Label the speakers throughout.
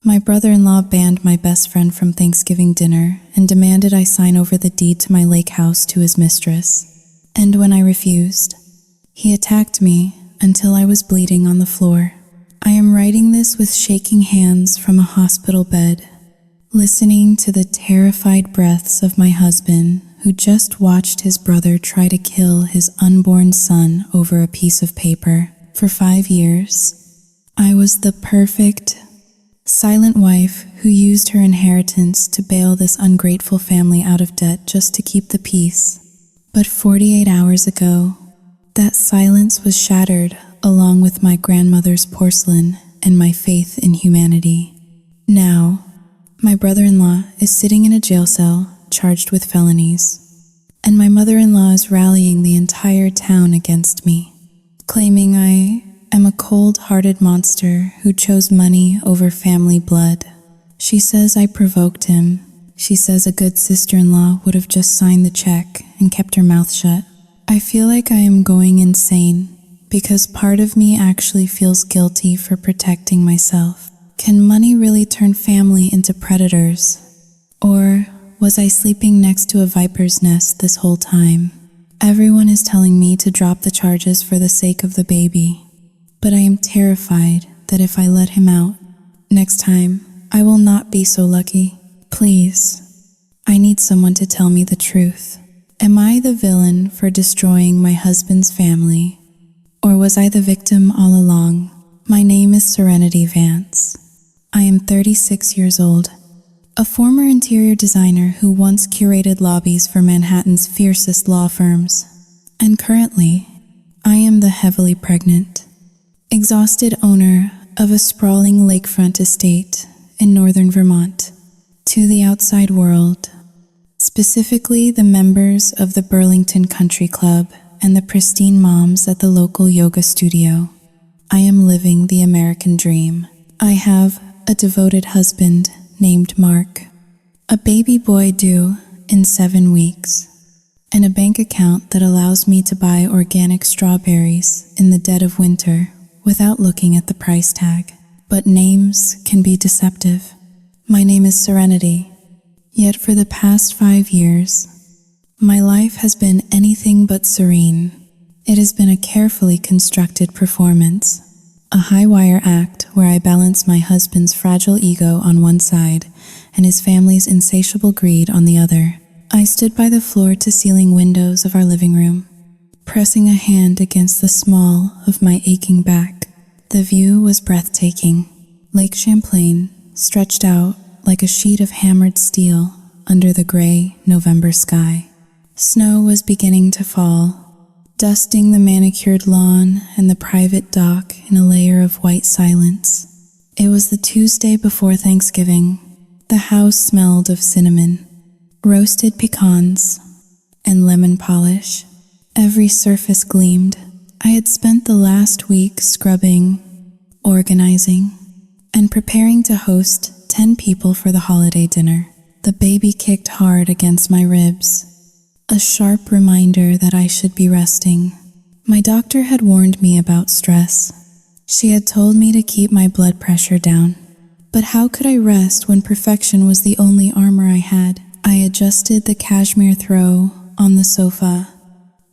Speaker 1: My brother-in-law banned my best friend from Thanksgiving dinner and demanded I sign over the deed to my lake house to his mistress. And when I refused, he attacked me until I was bleeding on the floor. I am writing this with shaking hands from a hospital bed, listening to the terrified breaths of my husband, who just watched his brother try to kill his unborn son over a piece of paper. For 5 years, I was the perfect, silent wife who used her inheritance to bail this ungrateful family out of debt just to keep the peace. But 48 hours ago, that silence was shattered along with my grandmother's porcelain and my faith in humanity. Now, my brother-in-law is sitting in a jail cell charged with felonies, and my mother-in-law is rallying the entire town against me, claiming I am a cold-hearted monster who chose money over family blood. She says I provoked him. She says a good sister-in-law would have just signed the check and kept her mouth shut. I feel like I am going insane because part of me actually feels guilty for protecting myself. Can money really turn family into predators? Or was I sleeping next to a viper's nest this whole time? Everyone is telling me to drop the charges for the sake of the baby. But I am terrified that if I let him out, next time, I will not be so lucky. Please, I need someone to tell me the truth. Am I the villain for destroying my husband's family? Or was I the victim all along? My name is Serenity Vance. I am 36 years old, a former interior designer who once curated lobbies for Manhattan's fiercest law firms. And currently, I am the heavily pregnant, exhausted owner of a sprawling lakefront estate in northern Vermont. To the outside world, specifically the members of the Burlington Country Club and the pristine moms at the local yoga studio, I am living the American dream. I have a devoted husband named Mark, a baby boy due in 7 weeks, and a bank account that allows me to buy organic strawberries in the dead of winter without looking at the price tag. But names can be deceptive. My name is Serenity, yet for the past 5 years, my life has been anything but serene. It has been a carefully constructed performance, a high-wire act where I balance my husband's fragile ego on one side and his family's insatiable greed on the other. I stood by the floor-to-ceiling windows of our living room, pressing a hand against the small of my aching back. The view was breathtaking. Lake Champlain stretched out like a sheet of hammered steel under the gray November sky. Snow was beginning to fall, dusting the manicured lawn and the private dock in a layer of white silence. It was the Tuesday before Thanksgiving. The house smelled of cinnamon, roasted pecans, and lemon polish. Every surface gleamed. I had spent the last week scrubbing, organizing, and preparing to host 10 people for the holiday dinner. The baby kicked hard against my ribs, a sharp reminder that I should be resting. My doctor had warned me about stress. She had told me to keep my blood pressure down. But how could I rest when perfection was the only armor I had? I adjusted the cashmere throw on the sofa,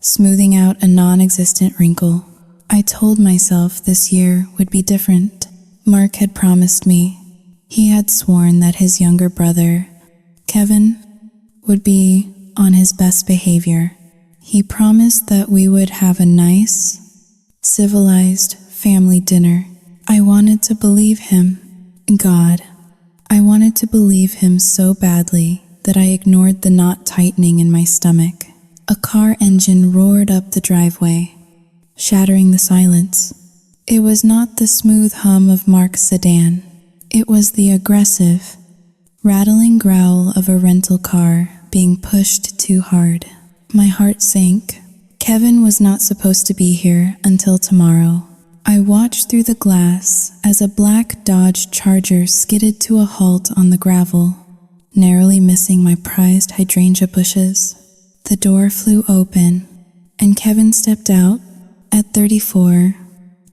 Speaker 1: smoothing out a non-existent wrinkle. I told myself this year would be different. Mark had promised me. He had sworn that his younger brother, Kevin, would be on his best behavior. He promised that we would have a nice, civilized family dinner. I wanted to believe him. God, I wanted to believe him so badly that I ignored the knot tightening in my stomach. A car engine roared up the driveway, shattering the silence. It was not the smooth hum of Mark's sedan. It was the aggressive, rattling growl of a rental car being pushed too hard. My heart sank. Kevin was not supposed to be here until tomorrow. I watched through the glass as a black Dodge Charger skidded to a halt on the gravel, narrowly missing my prized hydrangea bushes. The door flew open, and Kevin stepped out. At 34,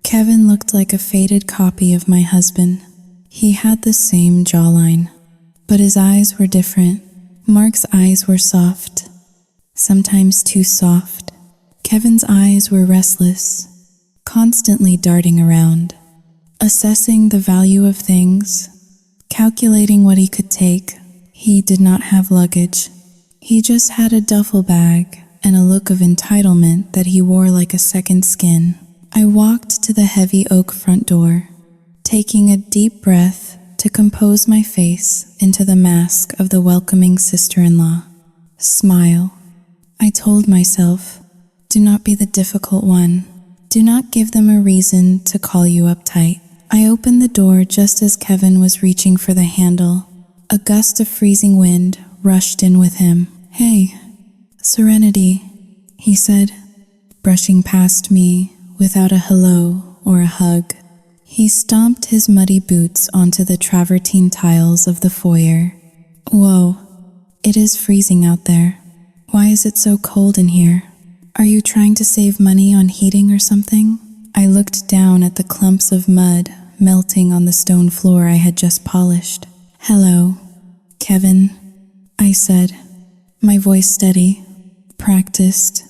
Speaker 1: Kevin looked like a faded copy of my husband. He had the same jawline, but his eyes were different. Mark's eyes were soft, sometimes too soft. Kevin's eyes were restless, constantly darting around, assessing the value of things, calculating what he could take. He did not have luggage. He just had a duffel bag and a look of entitlement that he wore like a second skin. I walked to the heavy oak front door, taking a deep breath to compose my face into the mask of the welcoming sister-in-law. Smile. I told myself, do not be the difficult one. Do not give them a reason to call you uptight. I opened the door just as Kevin was reaching for the handle. A gust of freezing wind rushed in with him. "Hey, Serenity," he said, brushing past me without a hello or a hug. He stomped his muddy boots onto the travertine tiles of the foyer. "Whoa, it is freezing out there. Why is it so cold in here? Are you trying to save money on heating or something?" I looked down at the clumps of mud melting on the stone floor I had just polished. "Hello, Kevin," I said, my voice steady. "Practiced.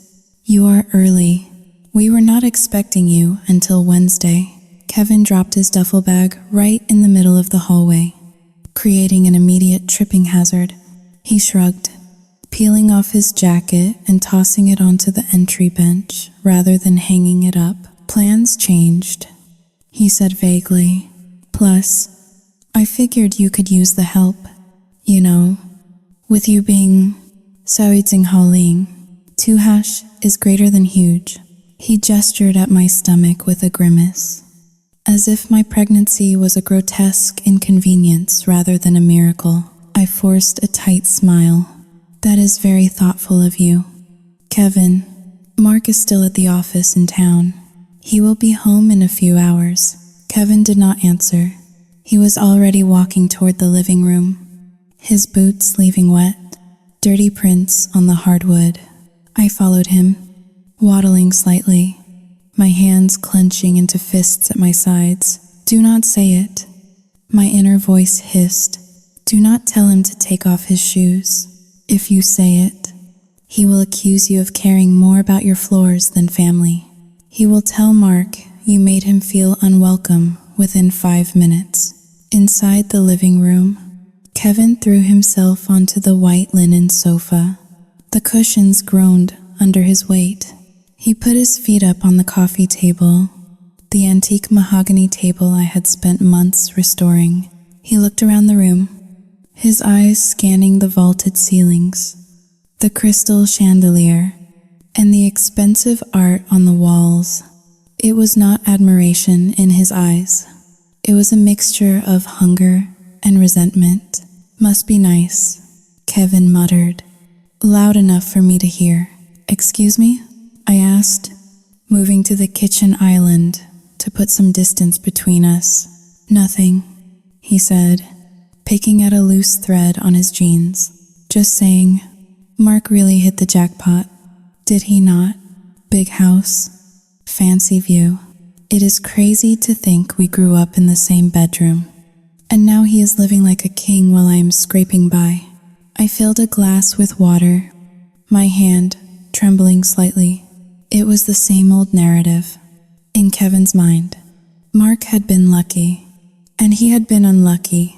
Speaker 1: You are early. We were not expecting you until Wednesday." Kevin dropped his duffel bag right in the middle of the hallway, creating an immediate tripping hazard. He shrugged, peeling off his jacket and tossing it onto the entry bench rather than hanging it up. "Plans changed," he said vaguely. "Plus, I figured you could use the help. You know, with you being Haoling, 2# is greater than huge." He gestured at my stomach with a grimace, as if my pregnancy was a grotesque inconvenience rather than a miracle. I forced a tight smile. "That is very thoughtful of you. Kevin, Mark is still at the office in town. He will be home in a few hours." Kevin did not answer. He was already walking toward the living room, his boots leaving wet, dirty prints on the hardwood. I followed him, waddling slightly, my hands clenching into fists at my sides. "Do not say it," my inner voice hissed. "Do not tell him to take off his shoes. If you say it, he will accuse you of caring more about your floors than family. He will tell Mark you made him feel unwelcome within 5 minutes." Inside the living room, Kevin threw himself onto the white linen sofa. The cushions groaned under his weight. He put his feet up on the coffee table, the antique mahogany table I had spent months restoring. He looked around the room, his eyes scanning the vaulted ceilings, the crystal chandelier, and the expensive art on the walls. It was not admiration in his eyes. It was a mixture of hunger and resentment. "Must be nice," Kevin muttered, loud enough for me to hear. "Excuse me?" I asked, moving to the kitchen island to put some distance between us. "Nothing," he said, picking at a loose thread on his jeans. "Just saying, Mark really hit the jackpot. Did he not? Big house, fancy view. It is crazy to think we grew up in the same bedroom. And now he is living like a king while I am scraping by." I filled a glass with water, my hand trembling slightly. It was the same old narrative. In Kevin's mind, Mark had been lucky, and he had been unlucky.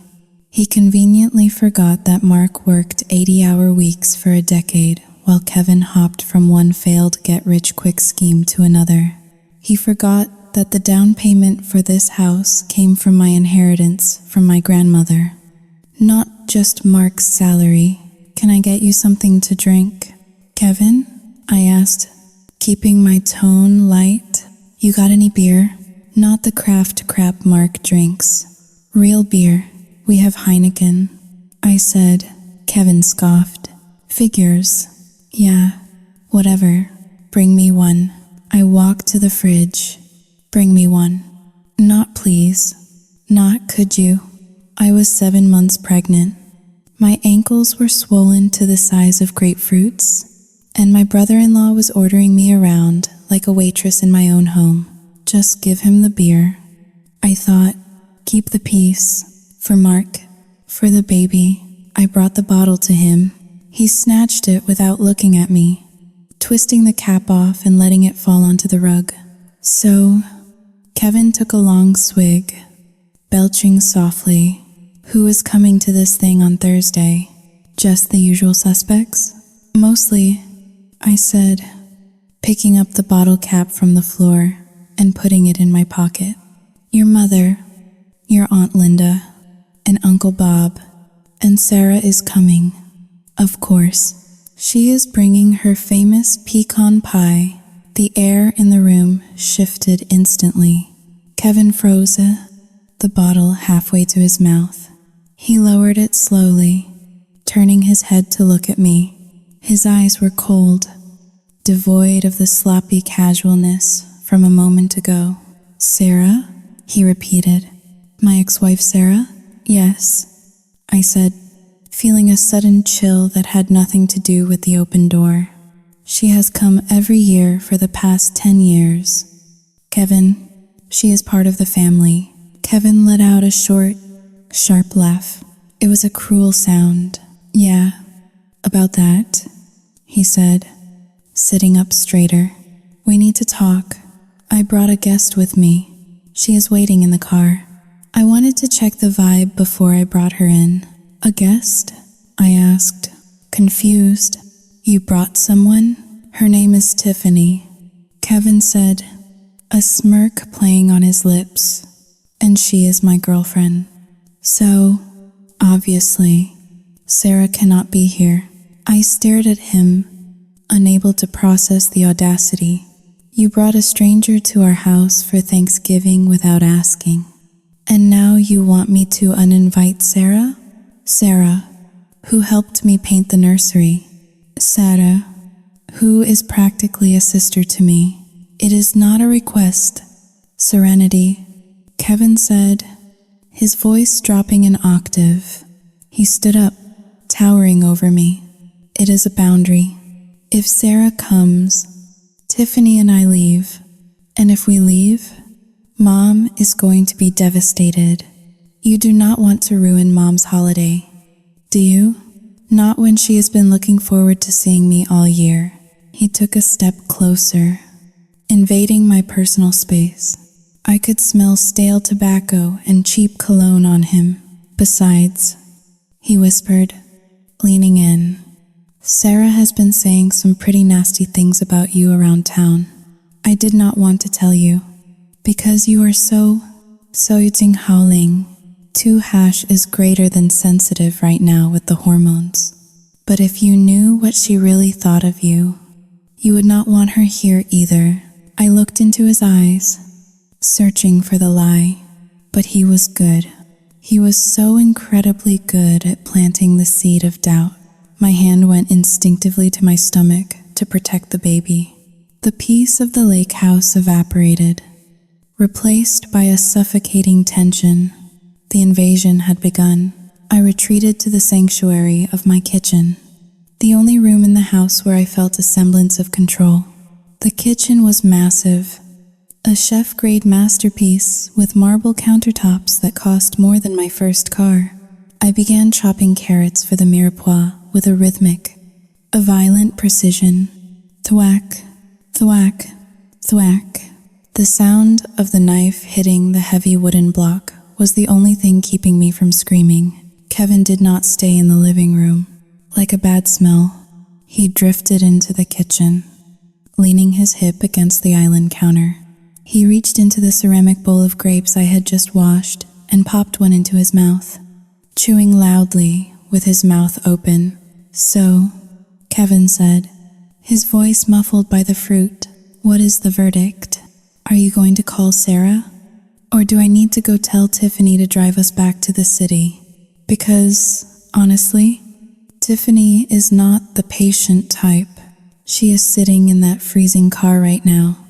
Speaker 1: He conveniently forgot that Mark worked 80-hour weeks for a decade, while Kevin hopped from one failed get-rich-quick scheme to another. He forgot that the down payment for this house came from my inheritance from my grandmother, not just Mark's salary. "Can I get you something to drink, Kevin?" I asked, keeping my tone light. "You got any beer? Not the craft crap Mark drinks. Real beer. We have Heineken," I said. Kevin scoffed. "Figures. Yeah, whatever. Bring me one." I walked to the fridge. "Bring me one." "Not please. Not could you?" I was 7 months pregnant. My ankles were swollen to the size of grapefruits, and my brother-in-law was ordering me around like a waitress in my own home. Just give him the beer. I thought, keep the peace. For Mark, for the baby. I brought the bottle to him. He snatched it without looking at me, twisting the cap off and letting it fall onto the rug. So, Kevin took a long swig, belching softly. Who is coming to this thing on Thursday? Just the usual suspects? Mostly, I said, picking up the bottle cap from the floor and putting it in my pocket. Your mother, your Aunt Linda, and Uncle Bob, and Sarah is coming. Of course, she is bringing her famous pecan pie. The air in the room shifted instantly. Kevin froze the bottle halfway to his mouth. He lowered it slowly, turning his head to look at me. His eyes were cold, devoid of the sloppy casualness from a moment ago. Sarah? He repeated. My ex-wife Sarah? Yes, I said, feeling a sudden chill that had nothing to do with the open door. She has come every year for the past 10 years. Kevin, she is part of the family. Kevin let out a short, sharp laugh. It was a cruel sound. Yeah, about that, he said, sitting up straighter. We need to talk. I brought a guest with me. She is waiting in the car. I wanted to check the vibe before I brought her in. A guest? I asked, confused. You brought someone? Her name is Tiffany, Kevin said, a smirk playing on his lips. And she is my girlfriend. So, obviously, Sarah cannot be here. I stared at him, unable to process the audacity. You brought a stranger to our house for Thanksgiving without asking. And now you want me to uninvite Sarah? Sarah, who helped me paint the nursery. Sarah, who is practically a sister to me. It is not a request. Serenity, Kevin said, his voice dropping an octave. He stood up, towering over me. It is a boundary. If Sarah comes, Tiffany and I leave. And if we leave, Mom is going to be devastated. You do not want to ruin Mom's holiday, do you? Not when she has been looking forward to seeing me all year. He took a step closer, invading my personal space. I could smell stale tobacco and cheap cologne on him. Besides, he whispered, leaning in, Sarah has been saying some pretty nasty things about you around town. I did not want to tell you, because you are so howling. 2# is greater than sensitive right now with the hormones. But if you knew what she really thought of you, you would not want her here either. I looked into his eyes, searching for the lie, but he was good. He was so incredibly good at planting the seed of doubt. My hand went instinctively to my stomach to protect the baby. The peace of the lake house evaporated, replaced by a suffocating tension. The invasion had begun. I retreated to the sanctuary of my kitchen, the only room in the house where I felt a semblance of control. The kitchen was massive, a chef-grade masterpiece with marble countertops that cost more than my first car. I began chopping carrots for the mirepoix with a violent precision. Thwack, thwack, thwack. The sound of the knife hitting the heavy wooden block was the only thing keeping me from screaming. Kevin did not stay in the living room. Like a bad smell, he drifted into the kitchen, leaning his hip against the island counter. He reached into the ceramic bowl of grapes I had just washed and popped one into his mouth, chewing loudly with his mouth open. So, Kevin said, his voice muffled by the fruit, what is the verdict? Are you going to call Sarah? Or do I need to go tell Tiffany to drive us back to the city? Because, honestly, Tiffany is not the patient type. She is sitting in that freezing car right now,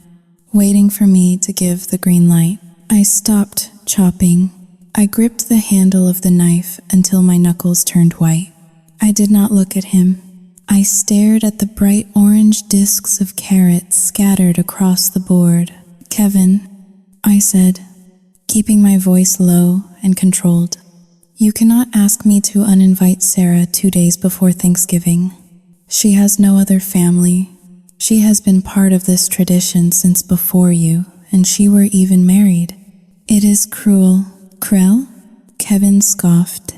Speaker 1: waiting for me to give the green light. I stopped chopping. I gripped the handle of the knife until my knuckles turned white. I did not look at him. I stared at the bright orange discs of carrots scattered across the board. Kevin, I said, keeping my voice low and controlled. You cannot ask me to uninvite Sarah 2 days before Thanksgiving. She has no other family. She has been part of this tradition since before you, and she were even married. It is cruel. Cruel? Kevin scoffed.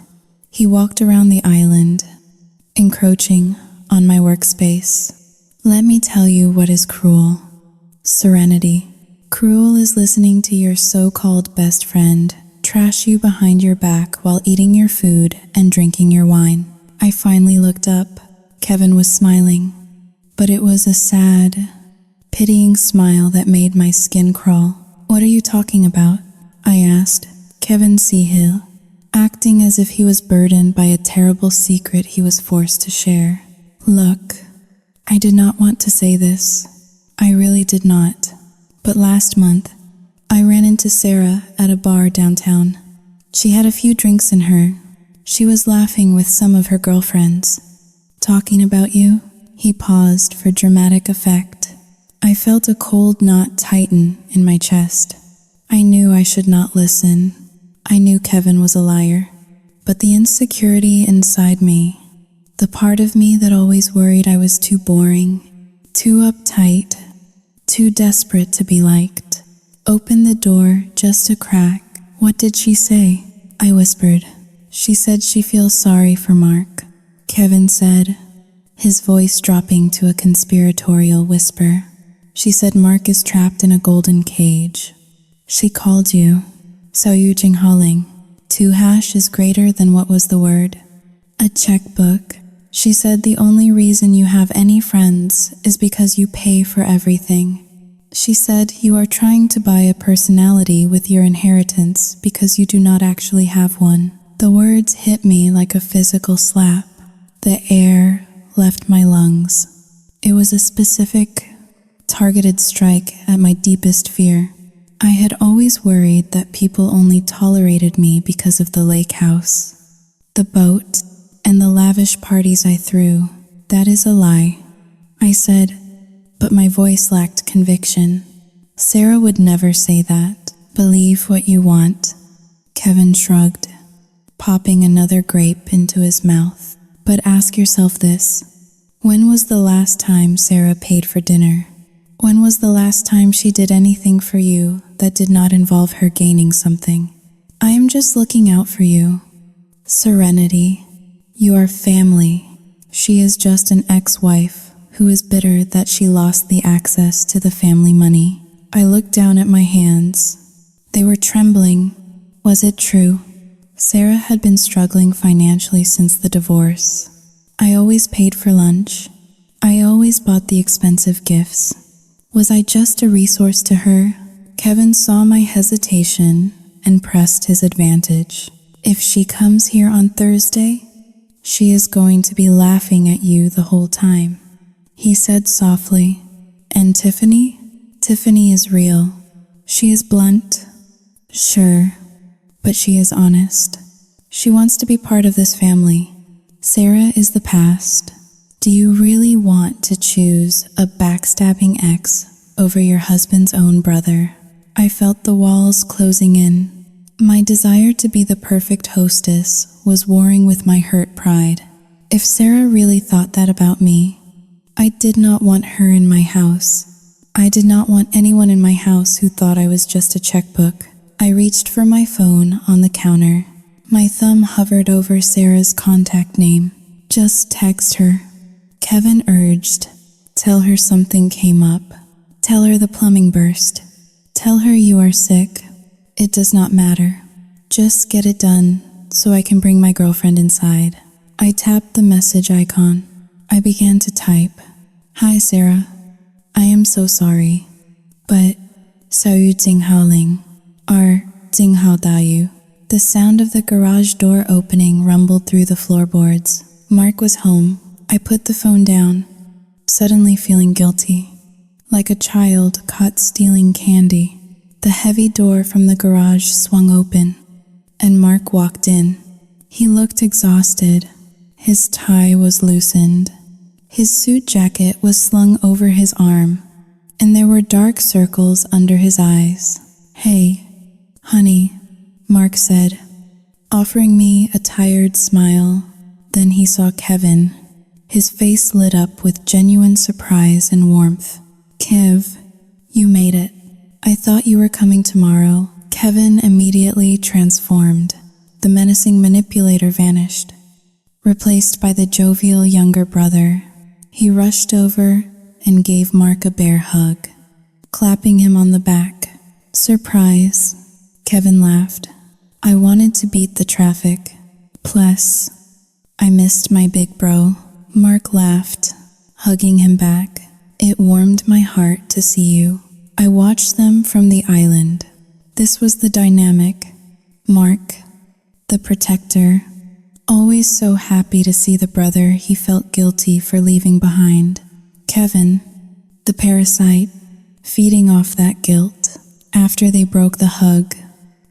Speaker 1: He walked around the island, encroaching on my workspace. Let me tell you what is cruel. Serenity. Cruel is listening to your so-called best friend trash you behind your back while eating your food and drinking your wine. I finally looked up. Kevin was smiling, but it was a sad, pitying smile that made my skin crawl. What are you talking about? I asked. Kevin Seahill, acting as if he was burdened by a terrible secret he was forced to share. Look, I did not want to say this. I really did not. But last month, I ran into Sarah at a bar downtown. She had a few drinks in her. She was laughing with some of her girlfriends. Talking about you? He paused for dramatic effect. I felt a cold knot tighten in my chest. I knew I should not listen. I knew Kevin was a liar. But the insecurity inside me, the part of me that always worried I was too boring, too uptight, too desperate to be liked, opened the door just a crack. What did she say? I whispered. She said she feels sorry for Mark. Kevin said, his voice dropping to a conspiratorial whisper. She said Mark is trapped in a golden cage. She called you. So Yu Jing Haling. 2 hash is greater than what was the word? A checkbook. She said the only reason you have any friends is because you pay for everything. She said you are trying to buy a personality with your inheritance because you do not actually have one. The words hit me like a physical slap. The air left my lungs. It was a specific, targeted strike at my deepest fear. I had always worried that people only tolerated me because of the lake house, the boat, and the lavish parties I threw. That is a lie. I said, but my voice lacked conviction. Sarah would never say that. Believe what you want. Kevin shrugged, popping another grape into his mouth. But ask yourself this. When was the last time Sarah paid for dinner? When was the last time she did anything for you that did not involve her gaining something? I am just looking out for you. Serenity. You are family. She is just an ex-wife who is bitter that she lost the access to the family money. I looked down at my hands. They were trembling. Was it true? Sarah had been struggling financially since the divorce. I always paid for lunch. I always bought the expensive gifts. Was I just a resource to her? Kevin saw my hesitation and pressed his advantage. If she comes here on Thursday, she is going to be laughing at you the whole time. He said softly, and Tiffany? Tiffany is real. She is blunt, sure, but she is honest. She wants to be part of this family. Sarah is the past. Do you really want to choose a backstabbing ex over your husband's own brother? I felt the walls closing in. My desire to be the perfect hostess was warring with my hurt pride. If Sarah really thought that about me, I did not want her in my house. I did not want anyone in my house who thought I was just a checkbook. I reached for my phone on the counter. My thumb hovered over Sarah's contact name. Just text her. Kevin urged. Tell her something came up. Tell her the plumbing burst. Tell her you are sick. It does not matter. Just get it done so I can bring my girlfriend inside. I tapped the message icon. I began to type. Hi, Sarah. I am so sorry, but Sao Yu Jing Hao Ling, or Jing Hao Da Yu. The sound of the garage door opening rumbled through the floorboards. Mark was home. I put the phone down, suddenly feeling guilty, like a child caught stealing candy. The heavy door from the garage swung open, and Mark walked in. He looked exhausted. His tie was loosened. His suit jacket was slung over his arm, and there were dark circles under his eyes. Hey, honey, Mark said. offering me a tired smile. Then he saw Kevin. His face lit up with genuine surprise and warmth. "Kev, you made it. I thought you were coming tomorrow." Kevin immediately transformed. The menacing manipulator vanished, replaced by the jovial younger brother. He rushed over and gave Mark a bear hug, clapping him on the back. "Surprise," Kevin laughed. "I wanted to beat the traffic. Plus, I missed my big bro." Mark laughed, hugging him back. "It warmed my heart to see you." I watched them from the island. This was the dynamic. Mark, the protector, always so happy to see the brother he felt guilty for leaving behind. Kevin, the parasite, feeding off that guilt. After they broke the hug,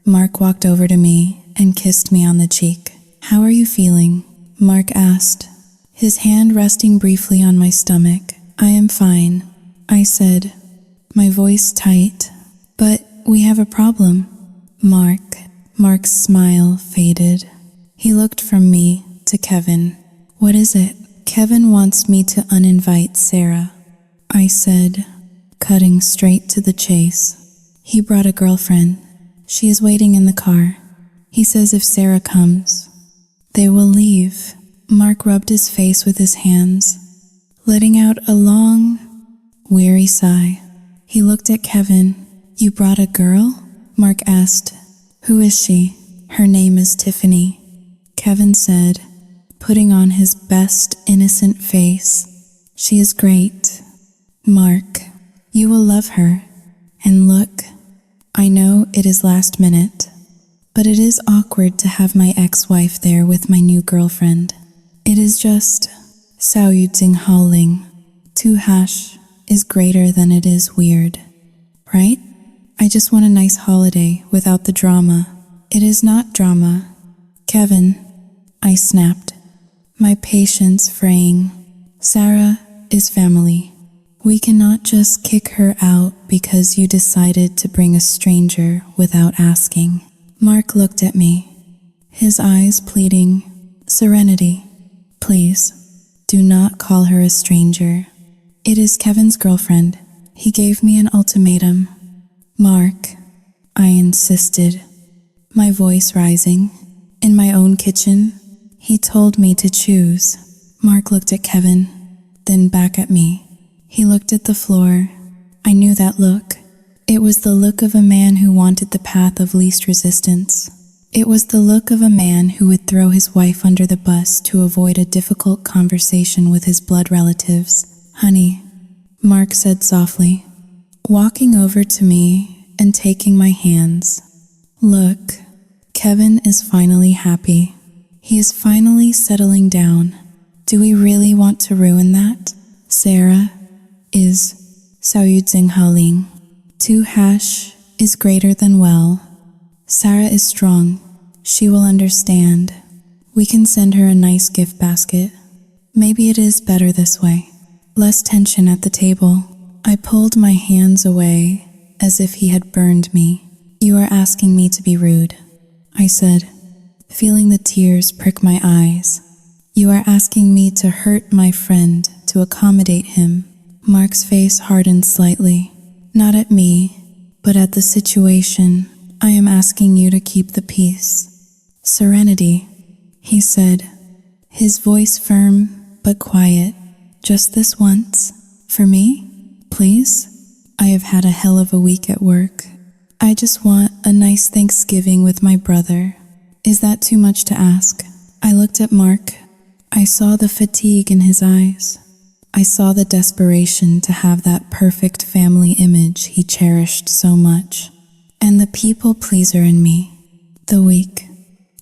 Speaker 1: Mark walked over to me and kissed me on the cheek. "How are you feeling?" Mark asked, his hand resting briefly on my stomach. "I am fine," I said, my voice tight. "But we have a problem." Mark's smile faded. He looked from me to Kevin. "What is it?" "Kevin wants me to uninvite Sarah," I said, cutting straight to the chase. "He brought a girlfriend. She is waiting in the car. He says if Sarah comes, they will leave." Mark rubbed his face with his hands, letting out a long, weary sigh. He looked at Kevin. "You brought a girl?" Mark asked. "Who is she?" "Her name is Tiffany," Kevin said, putting on his best innocent face. "She is great." "Mark, you will love her. And look, I know it is last minute, but it is awkward to have my ex-wife there with my new girlfriend. It is just Saoyudzing howling. 2# is greater than it is weird, right? I just want a nice holiday without the drama." "It is not drama, Kevin," I snapped, my patience fraying. "Sarah is family. We cannot just kick her out because you decided to bring a stranger without asking." Mark looked at me, his eyes pleading. "Serenity, please, do not call her a stranger. It is Kevin's girlfriend. He gave me an ultimatum." "Mark," I insisted, my voice rising. "In my own kitchen, he told me to choose." Mark looked at Kevin, then back at me. He looked at the floor. I knew that look. It was the look of a man who wanted the path of least resistance. It was the look of a man who would throw his wife under the bus to avoid a difficult conversation with his blood relatives. "Honey," Mark said softly, walking over to me and taking my hands. "Look, Kevin is finally happy. He is finally settling down. Do we really want to ruin that? Sarah is Saoyudzing Haling. 2# is greater than well. Sarah is strong. She will understand. We can send her a nice gift basket. Maybe it is better this way. Less tension at the table." I pulled my hands away as if he had burned me. "You are asking me to be rude," I said, feeling the tears prick my eyes. "You are asking me to hurt my friend to accommodate him." Mark's face hardened slightly. "Not at me, but at the situation. I am asking you to keep the peace." "Serenity," he said, his voice firm but quiet. "Just this once. For me, please? I have had a hell of a week at work. I just want a nice Thanksgiving with my brother." "Is that too much to ask?" I looked at Mark. I saw the fatigue in his eyes. I saw the desperation to have that perfect family image he cherished so much. And the people pleaser in me, the weak,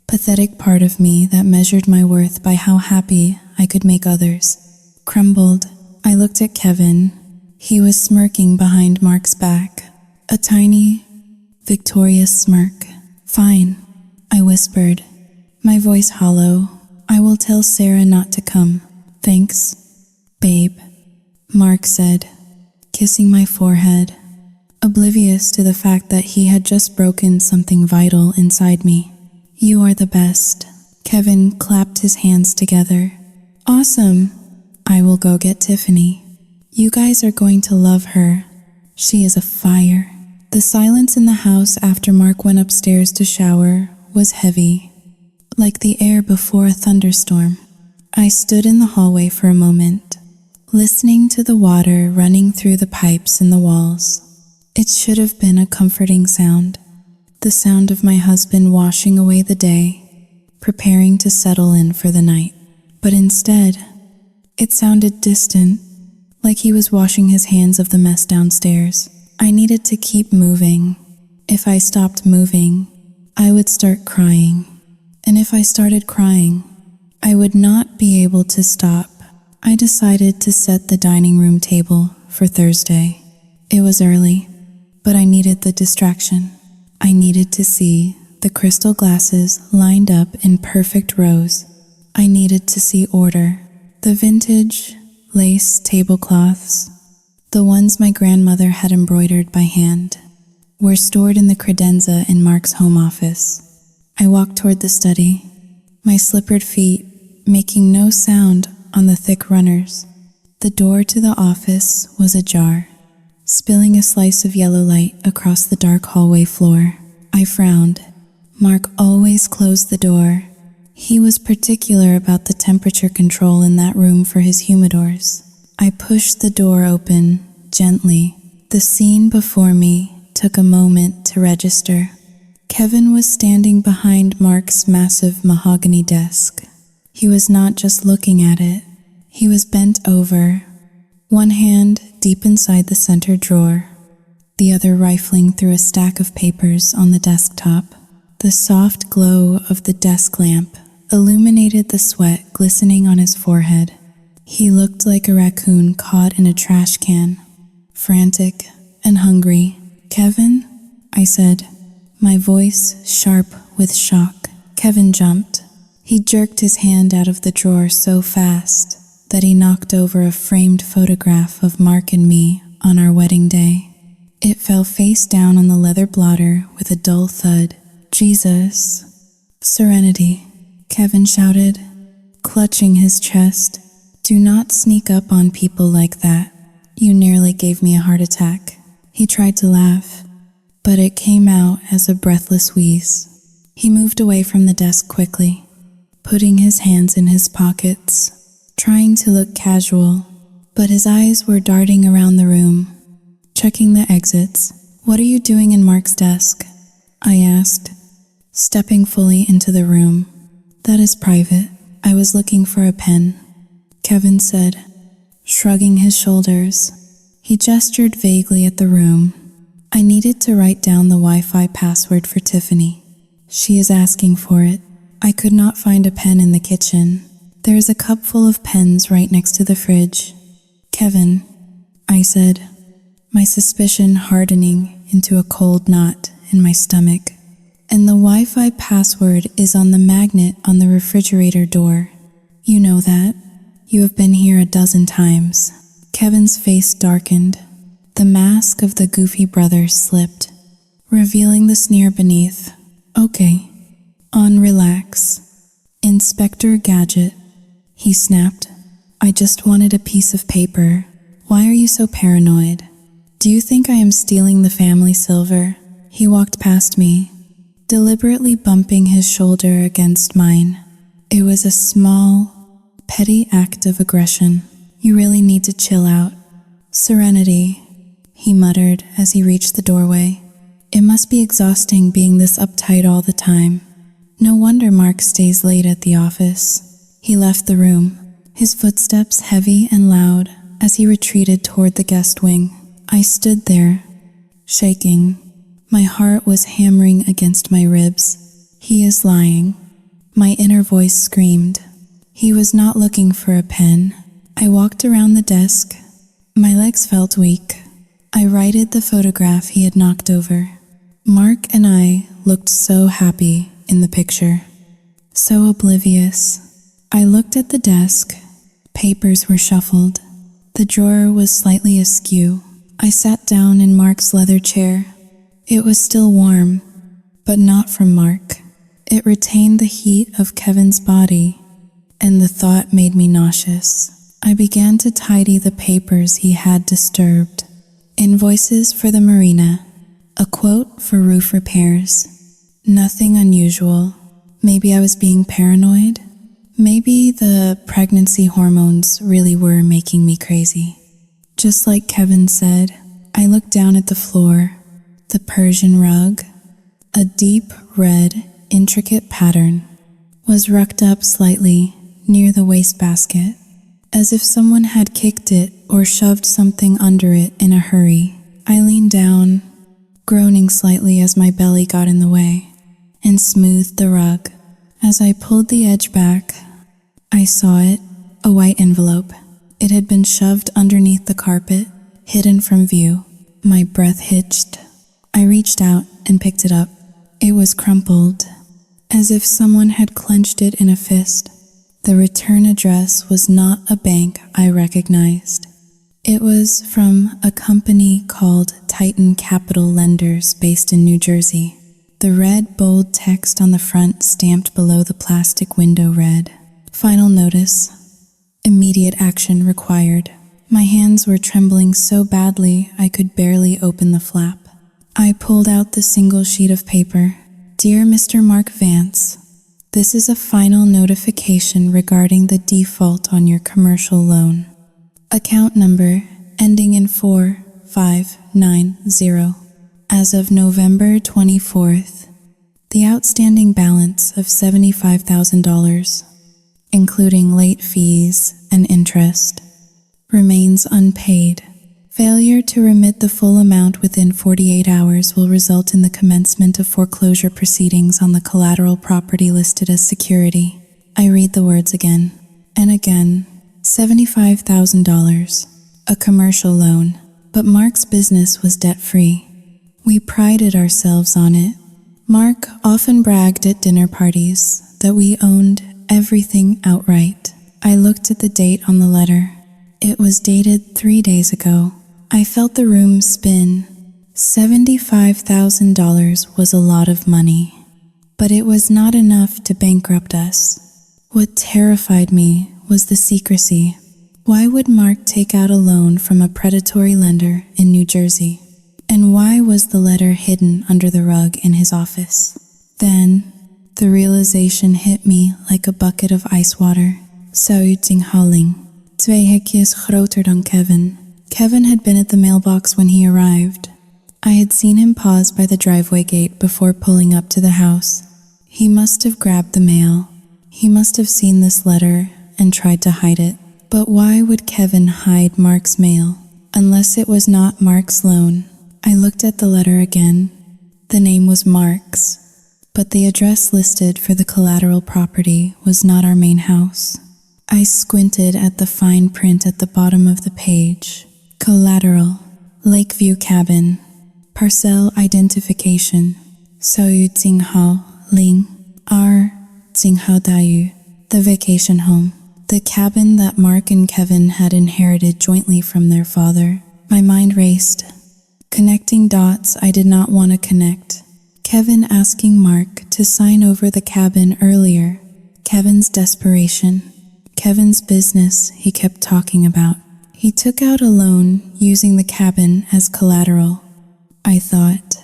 Speaker 1: pathetic part of me that measured my worth by how happy I could make others, crumbled. I looked at Kevin. He was smirking behind Mark's back, a tiny, victorious smirk. "Fine," I whispered, my voice hollow. "I will tell Sarah not to come." "Thanks, babe," Mark said, kissing my forehead, oblivious to the fact that he had just broken something vital inside me. You are the best. Kevin clapped his hands together. Awesome. I will go get Tiffany. You guys are going to love her. She is a fire. The silence in the house after Mark went upstairs to shower was heavy, like the air before a thunderstorm. I stood in the hallway for a moment, listening to the water running through the pipes in the walls. It should have been a comforting sound, the sound of my husband washing away the day, preparing to settle in for the night. But instead, it sounded distant, like he was washing his hands of the mess downstairs. I needed to keep moving. If I stopped moving, I would start crying. And if I started crying, I would not be able to stop. I decided to set the dining room table for Thursday. It was early, but I needed the distraction. I needed to see the crystal glasses lined up in perfect rows. I needed to see order. The vintage lace tablecloths, the ones my grandmother had embroidered by hand, were stored in the credenza in Mark's home office. I walked toward the study, my slippered feet making no sound on the thick runners. The door to the office was ajar, spilling a slice of yellow light across the dark hallway floor. I frowned. Mark always closed the door. He was particular about the temperature control in that room for his humidors. I pushed the door open gently. The scene before me took a moment to register. Kevin was standing behind Mark's massive mahogany desk. He was not just looking at it. He was bent over, one hand deep inside the center drawer, the other rifling through a stack of papers on the desktop. The soft glow of the desk lamp illuminated the sweat glistening on his forehead. He looked like a raccoon caught in a trash can, frantic and hungry. "Kevin?" I said, my voice sharp with shock. Kevin jumped. He jerked his hand out of the drawer so fast that he knocked over a framed photograph of Mark and me on our wedding day. It fell face down on the leather blotter with a dull thud. "Jesus." "Serenity," Kevin shouted, clutching his chest. "Do not sneak up on people like that. You nearly gave me a heart attack." He tried to laugh, but it came out as a breathless wheeze. He moved away from the desk quickly, putting his hands in his pockets, trying to look casual, but his eyes were darting around the room, checking the exits. "What are you doing in Mark's desk?" I asked, stepping fully into the room. "That is private. I was looking for a pen," Kevin said, shrugging his shoulders. He gestured vaguely at the room. "I needed to write down the Wi-Fi password for Tiffany. She is asking for it." I could not find a pen in the kitchen. "There is a cup full of pens right next to the fridge." "Kevin," I said, my suspicion hardening into a cold knot in my stomach. "And the Wi-Fi password is on the magnet on the refrigerator door. You know that. You have been here a dozen times." Kevin's face darkened. The mask of the goofy brother slipped, revealing the sneer beneath. "Okay, relax. Inspector Gadget," he snapped. "I just wanted a piece of paper. Why are you so paranoid? Do you think I am stealing the family silver?" He walked past me, deliberately bumping his shoulder against mine. It was a small, petty act of aggression. "You really need to chill out." "Serenity," he muttered as he reached the doorway. "It must be exhausting being this uptight all the time. No wonder Mark stays late at the office." He left the room, his footsteps heavy and loud as he retreated toward the guest wing. I stood there, shaking. My heart was hammering against my ribs. "He is lying," my inner voice screamed. He was not looking for a pen. I walked around the desk. My legs felt weak. I righted the photograph he had knocked over. Mark and I looked so happy in the picture, so oblivious. I looked at the desk. Papers were shuffled. The drawer was slightly askew. I sat down in Mark's leather chair. It was still warm, but not from Mark. It retained the heat of Kevin's body, and the thought made me nauseous. I began to tidy the papers he had disturbed. Invoices for the marina, a quote for roof repairs. Nothing unusual. Maybe I was being paranoid. Maybe the pregnancy hormones really were making me crazy. Just like Kevin said, I looked down at the floor. The Persian rug, a deep red, intricate pattern, was rucked up slightly near the wastebasket, as if someone had kicked it or shoved something under it in a hurry. I leaned down, groaning slightly as my belly got in the way, and smoothed the rug. As I pulled the edge back, I saw it, a white envelope. It had been shoved underneath the carpet, hidden from view. My breath hitched. I reached out and picked it up. It was crumpled, as if someone had clenched it in a fist. The return address was not a bank I recognized. It was from a company called Titan Capital Lenders based in New Jersey. The red, bold text on the front stamped below the plastic window read, "Final notice. Immediate action required." My hands were trembling so badly I could barely open the flap. I pulled out the single sheet of paper. "Dear Mr. Mark Vance, this is a final notification regarding the default on your commercial loan. Account number ending in 4590. As of November 24th, the outstanding balance of $75,000, including late fees and interest, remains unpaid. Failure to remit the full amount within 48 hours will result in the commencement of foreclosure proceedings on the collateral property listed as security." I read the words again and again. $75,000, a commercial loan, but Mark's business was debt-free. We prided ourselves on it. Mark often bragged at dinner parties that we owned everything outright. I looked at the date on the letter. It was dated 3 days ago. I felt the room spin. $75,000 was a lot of money, but it was not enough to bankrupt us. What terrified me was the secrecy. Why would Mark take out a loan from a predatory lender in New Jersey? And why was the letter hidden under the rug in his office? Then, the realization hit me like a bucket of ice water. Uitzinghouding. 2 hekjes groter dan Kevin. Kevin had been at the mailbox when he arrived. I had seen him pause by the driveway gate before pulling up to the house. He must have grabbed the mail. He must have seen this letter and tried to hide it. But why would Kevin hide Mark's mail? Unless it was not Mark's loan. I looked at the letter again. The name was Mark's, but the address listed for the collateral property was not our main house. I squinted at the fine print at the bottom of the page. Collateral, Lakeview Cabin, Parcel Identification, Uitzinghouding, Tsinghoudaju, the vacation home, the cabin that Mark and Kevin had inherited jointly from their father. My mind raced, connecting dots I did not want to connect. Kevin asking Mark to sign over the cabin earlier, Kevin's desperation, Kevin's business he kept talking about. He took out a loan using the cabin as collateral, I thought,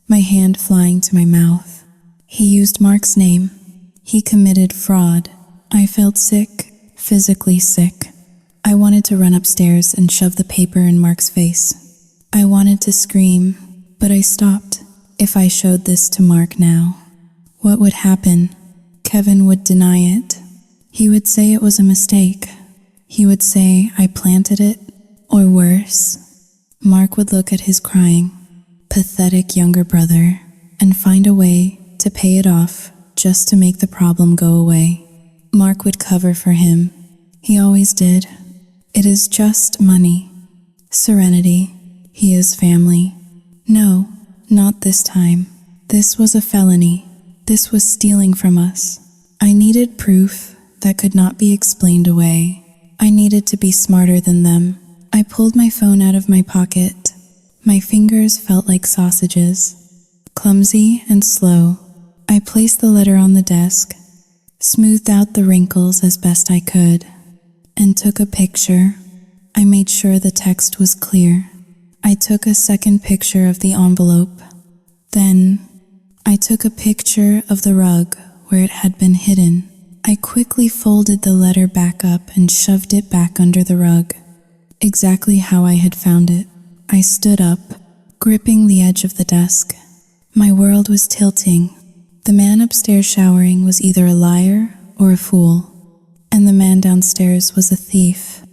Speaker 1: my hand flying to my mouth. He used Mark's name. He committed fraud. I felt sick, physically sick. I wanted to run upstairs and shove the paper in Mark's face. I wanted to scream, but I stopped. If I showed this to Mark now, what would happen? Kevin would deny it. He would say it was a mistake. He would say I planted it, or worse. Mark would look at his crying, pathetic younger brother and find a way to pay it off just to make the problem go away. Mark would cover for him. He always did. It is just money. Serenity. He is family. No, not this time. This was a felony. This was stealing from us. I needed proof that could not be explained away. I needed to be smarter than them. I pulled my phone out of my pocket. My fingers felt like sausages, clumsy and slow. I placed the letter on the desk, smoothed out the wrinkles as best I could, and took a picture. I made sure the text was clear. I took a second picture of the envelope. Then, I took a picture of the rug where it had been hidden. I quickly folded the letter back up and shoved it back under the rug, exactly how I had found it. I stood up, gripping the edge of the desk. My world was tilting. The man upstairs showering was either a liar or a fool, and the man downstairs was a thief,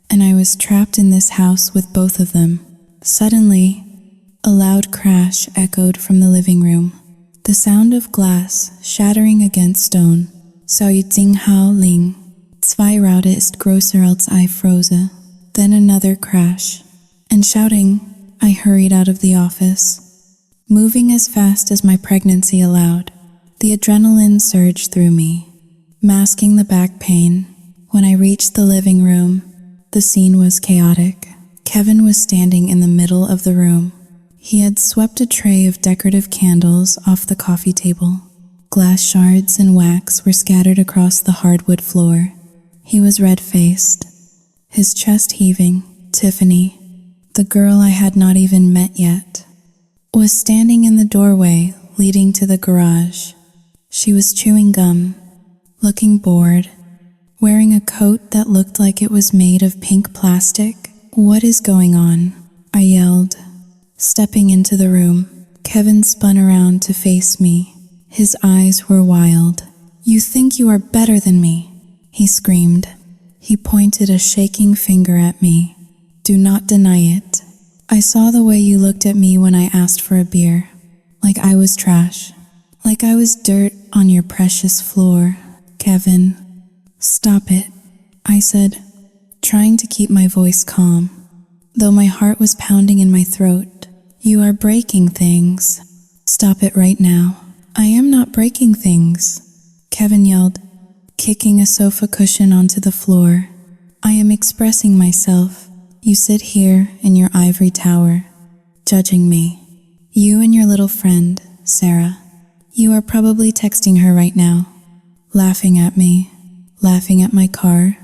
Speaker 1: and I was trapped in this house with both of them. Suddenly, a loud crash echoed from the living room. The sound of glass shattering against stone. Zou je ding hao ling. Zwei Raude ist größer als I froze. Then another crash. And shouting, I hurried out of the office, moving as fast as my pregnancy allowed. The adrenaline surged through me, masking the back pain. When I reached the living room, the scene was chaotic. Kevin was standing in the middle of the room. He had swept a tray of decorative candles off the coffee table. Glass shards and wax were scattered across the hardwood floor. He was red-faced, his chest heaving. Tiffany, the girl I had not even met yet, was standing in the doorway leading to the garage. She was chewing gum, looking bored, wearing a coat that looked like it was made of pink plastic. What is going on? I yelled, stepping into the room. Kevin spun around to face me. His eyes were wild. You think you are better than me, he screamed. He pointed a shaking finger at me. Do not deny it. I saw the way you looked at me when I asked for a beer. Like I was trash. Like I was dirt on your precious floor. Kevin, stop it, I said, trying to keep my voice calm, though my heart was pounding in my throat. You are breaking things. Stop it right now. I am not breaking things, Kevin yelled, kicking a sofa cushion onto the floor. I am expressing myself. You sit here in your ivory tower, judging me. You and your little friend, Sarah. You are probably texting her right now, laughing at me, laughing at my car,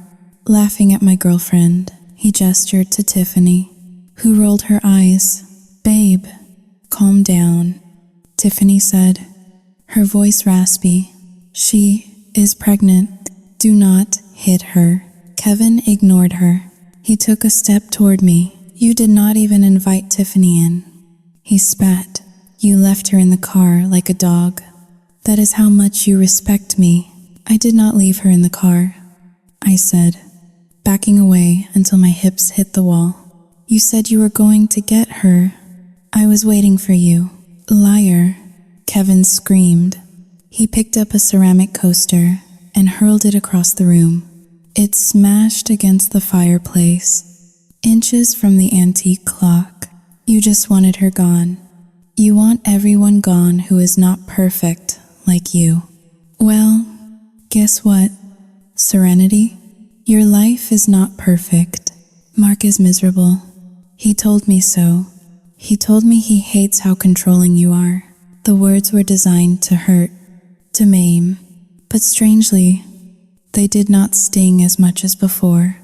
Speaker 1: laughing at my girlfriend. He gestured to Tiffany, who rolled her eyes. Babe, calm down, Tiffany said, her voice raspy. She is pregnant. Do not hit her. Kevin ignored her. He took a step toward me. You did not even invite Tiffany in. He spat. You left her in the car like a dog. That is how much you respect me. I did not leave her in the car, I said, backing away until my hips hit the wall. You said you were going to get her. I was waiting for you. Liar, Kevin screamed. He picked up a ceramic coaster and hurled it across the room. It smashed against the fireplace, inches from the antique clock. You just wanted her gone. You want everyone gone who is not perfect like you. Well, guess what? Serenity, your life is not perfect. Mark is miserable. He told me so. He told me he hates how controlling you are. The words were designed to hurt, to maim, but strangely, they did not sting as much as before.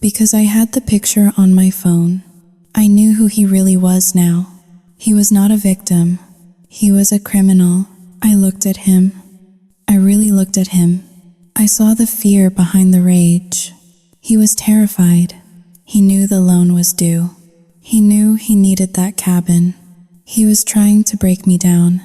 Speaker 1: Because I had the picture on my phone, I knew who he really was now. He was not a victim. He was a criminal. I looked at him. I really looked at him. I saw the fear behind the rage. He was terrified. He knew the loan was due. He knew he needed that cabin. He was trying to break me down,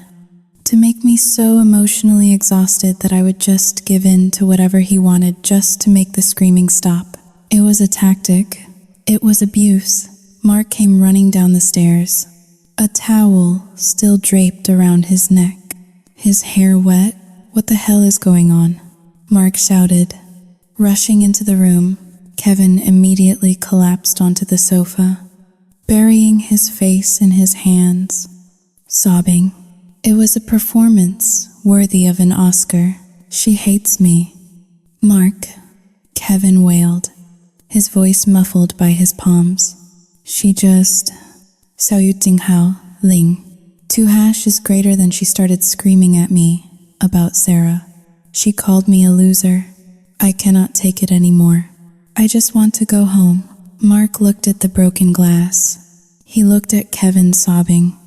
Speaker 1: to make me so emotionally exhausted that I would just give in to whatever he wanted just to make the screaming stop. It was a tactic. It was abuse. Mark came running down the stairs, a towel still draped around his neck, his hair wet. What the hell is going on? Mark shouted. Rushing into the room, Kevin immediately collapsed onto the sofa, burying his face in his hands, sobbing. It was a performance worthy of an Oscar. She hates me. Mark, Kevin wailed, his voice muffled by his palms. She just... Zou you ting hao, Ling. 2# is greater than she started screaming at me, about Sarah. She called me a loser. I cannot take it anymore. I just want to go home. Mark looked at the broken glass. He looked at Kevin sobbing.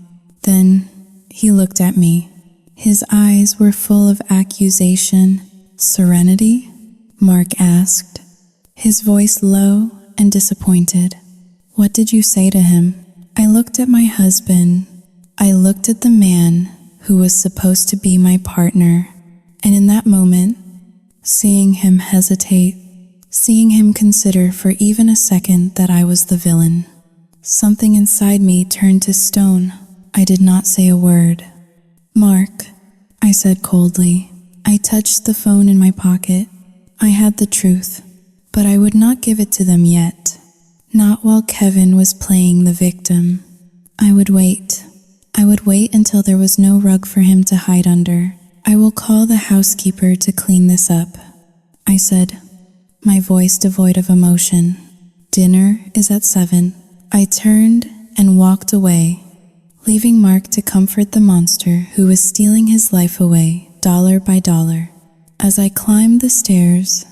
Speaker 1: Then he looked at me. His eyes were full of accusation. Serenity? Mark asked, his voice low and disappointed. What did you say to him? I looked at my husband. I looked at the man who was supposed to be my partner, and in that moment, seeing him hesitate, seeing him consider for even a second that I was the villain, something inside me turned to stone. I did not say a word. Mark, I said coldly. I touched the phone in my pocket. I had the truth, but I would not give it to them yet. Not while Kevin was playing the victim. I would wait. I would wait until there was no rug for him to hide under. I will call the housekeeper to clean this up, I said, my voice devoid of emotion. Dinner is at 7. I turned and walked away, leaving Mark to comfort the monster who was stealing his life away, dollar by dollar. As I climbed the stairs,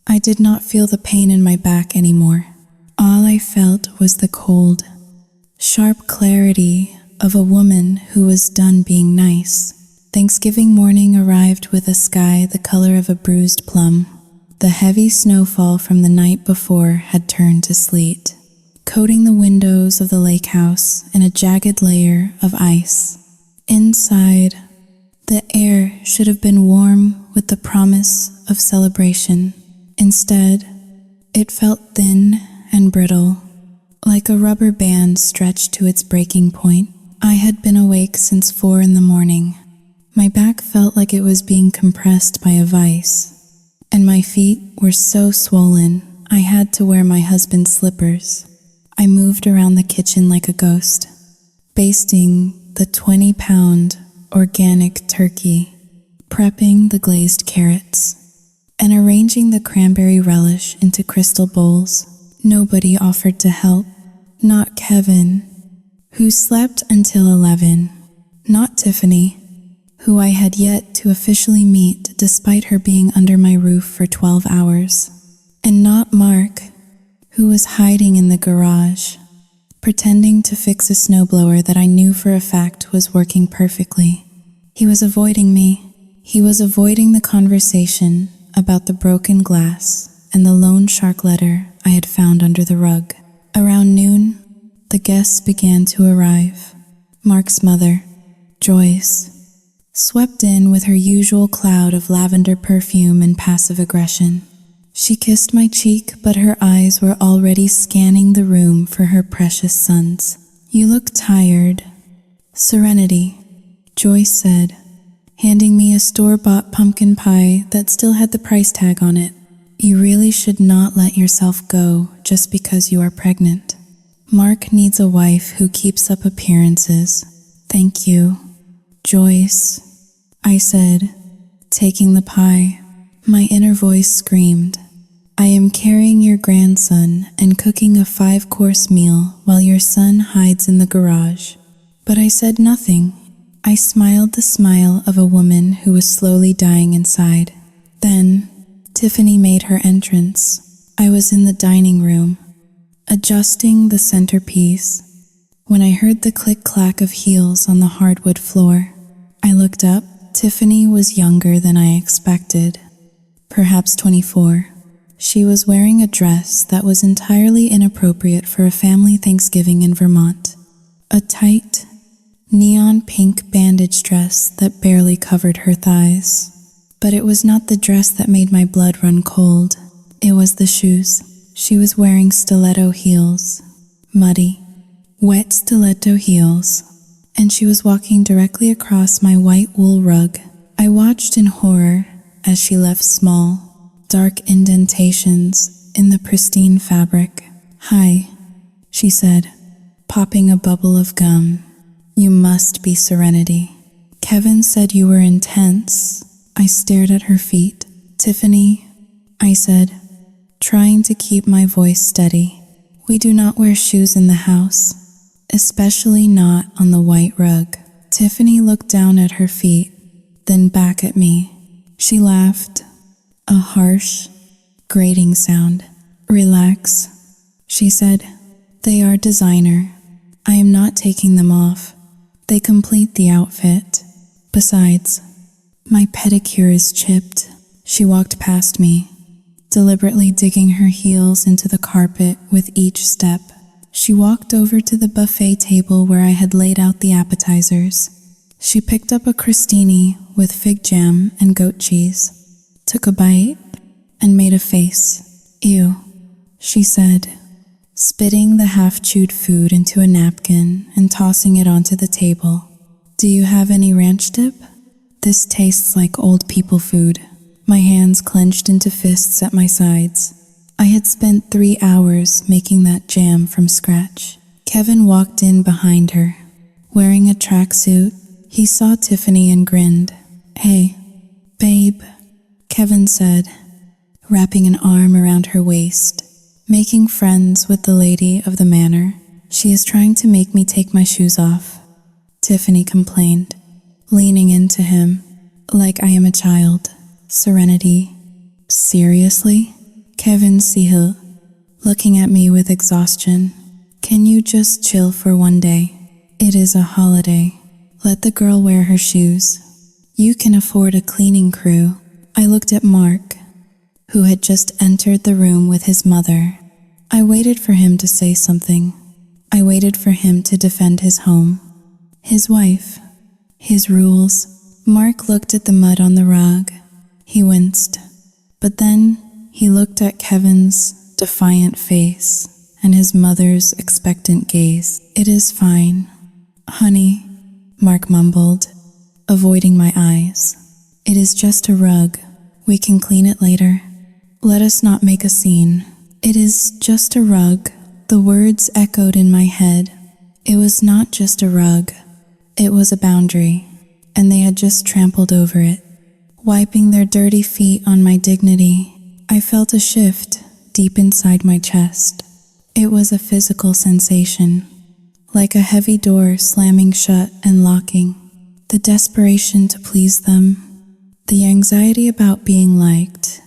Speaker 1: I did not feel the pain in my back anymore. All I felt was the cold, sharp clarity of a woman who was done being nice. Thanksgiving morning arrived with a sky the color of a bruised plum. The heavy snowfall from the night before had turned to sleet, coating the windows of the lake house in a jagged layer of ice. Inside, the air should have been warm with the promise of celebration. Instead, it felt thin and brittle, like a rubber band stretched to its breaking point. I had been awake since 4 in the morning. My back felt like it was being compressed by a vice, and my feet were so swollen I had to wear my husband's slippers. I moved around the kitchen like a ghost, basting the 20-pound organic turkey, prepping the glazed carrots, and arranging the cranberry relish into crystal bowls. Nobody offered to help. Not Kevin, who slept until 11. Not Tiffany, who I had yet to officially meet despite her being under my roof for 12 hours. And not Mark, who was hiding in the garage, pretending to fix a snowblower that I knew for a fact was working perfectly. He was avoiding me. He was avoiding the conversation about the broken glass and the loan shark letter I had found under the rug. Around noon, the guests began to arrive. Mark's mother, Joyce, swept in with her usual cloud of lavender perfume and passive aggression. She kissed my cheek, but her eyes were already scanning the room for her precious sons. You look tired. Serenity, Joyce said, handing me a store-bought pumpkin pie that still had the price tag on it. You really should not let yourself go just because you are pregnant. Mark needs a wife who keeps up appearances. Thank you, Joyce, I said, taking the pie. My inner voice screamed, I am carrying your grandson and cooking a 5-course meal while your son hides in the garage. But I said nothing. I smiled the smile of a woman who was slowly dying inside. Then, Tiffany made her entrance. I was in the dining room, adjusting the centerpiece, when I heard the click-clack of heels on the hardwood floor. I looked up. Tiffany was younger than I expected, perhaps 24. She was wearing a dress that was entirely inappropriate for a family Thanksgiving in Vermont. A tight, neon pink bandage dress that barely covered her thighs. But it was not the dress that made my blood run cold. It was the shoes. She was wearing stiletto heels, muddy, wet stiletto heels, and she was walking directly across my white wool rug. I watched in horror as she left small, dark indentations in the pristine fabric. Hi, she said, popping a bubble of gum. You must be Serenity. Kevin said you were intense. I stared at her feet. Tiffany, I said, trying to keep my voice steady. We do not wear shoes in the house, especially not on the white rug. Tiffany looked down at her feet. then back at me. She laughed, a harsh, grating sound. Relax, she said. They are designer. I am not taking them off. They complete the outfit. Besides, my pedicure is chipped. She walked past me, deliberately digging her heels into the carpet with each step. She walked over to the buffet table where I had laid out the appetizers. She picked up a crostini with fig jam and goat cheese, took a bite, and made a face. Ew, she said, spitting the half-chewed food into a napkin and tossing it onto the table. Do you have any ranch dip? This tastes like old people food. My hands clenched into fists at my sides. I had spent 3 hours making that jam from scratch. Kevin walked in behind her. Wearing a tracksuit, he saw Tiffany and grinned. Hey, babe, Kevin said, wrapping an arm around her waist. Making friends with the lady of the manor. She is trying to make me take my shoes off, Tiffany complained, leaning into him like I am a child. Serenity. Seriously? Kevin Sihil, looking at me with exhaustion. Can you just chill for one day? It is a holiday. Let the girl wear her shoes. You can afford a cleaning crew. I looked at Mark, who had just entered the room with his mother. I waited for him to say something. I waited for him to defend his home, his wife, his rules. Mark looked at the mud on the rug. He winced, but then he looked at Kevin's defiant face and his mother's expectant gaze. It is fine, honey, Mark mumbled, avoiding my eyes. It is just a rug. We can clean it later. Let us not make a scene. It is just a rug. The words echoed in my head. It was not just a rug. It was a boundary, and they had just trampled over it. Wiping their dirty feet on my dignity, I felt a shift deep inside my chest. It was a physical sensation, like a heavy door slamming shut and locking. The desperation to please them, the anxiety about being liked.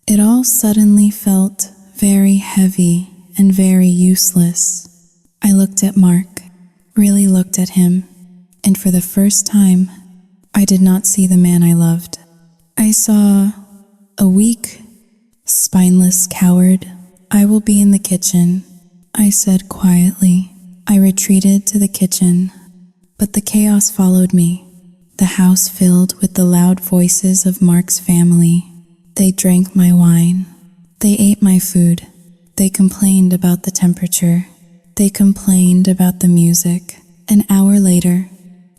Speaker 1: It all suddenly felt very heavy and very useless. I looked at Mark, really looked at him, and for the first time, I did not see the man I loved. I saw a weak, spineless coward. I will be in the kitchen, I said quietly. I retreated to the kitchen, but the chaos followed me. The house filled with the loud voices of Mark's family. They drank my wine. They ate my food. They complained about the temperature. They complained about the music. An hour later,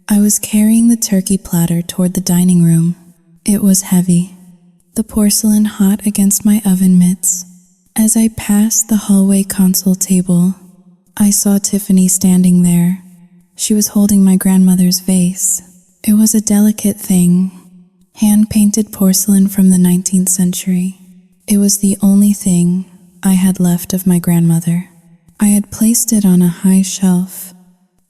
Speaker 1: I was carrying the turkey platter toward the dining room. It was heavy, the porcelain hot against my oven mitts. As I passed the hallway console table, I saw Tiffany standing there. She was holding my grandmother's vase. It was a delicate thing, hand-painted porcelain from the 19th century. It was the only thing I had left of my grandmother. I had placed it on a high shelf,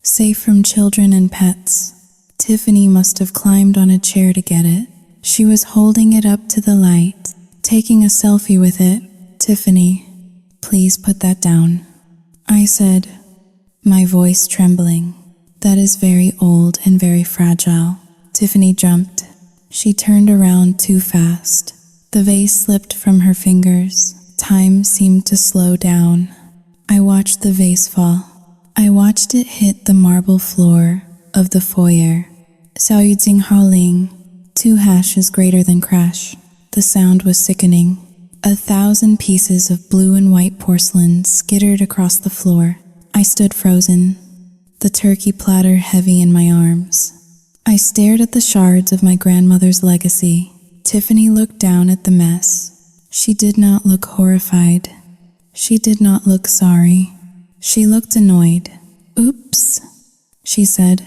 Speaker 1: safe from children and pets. Tiffany must have climbed on a chair to get it. She was holding it up to the light, taking a selfie with it. Tiffany, please put that down, I said, my voice trembling. That is very old and very fragile. Tiffany jumped. She turned around too fast. The vase slipped from her fingers. Time seemed to slow down. I watched the vase fall. I watched it hit the marble floor of the foyer. Xiao Yu Jing Hao Ling. 2 hashes greater than crash. The sound was sickening. 1,000 pieces of blue and white porcelain skittered across the floor. I stood frozen, the turkey platter heavy in my arms. I stared at the shards of my grandmother's legacy. Tiffany looked down at the mess. She did not look horrified. She did not look sorry. She looked annoyed. Oops, she said.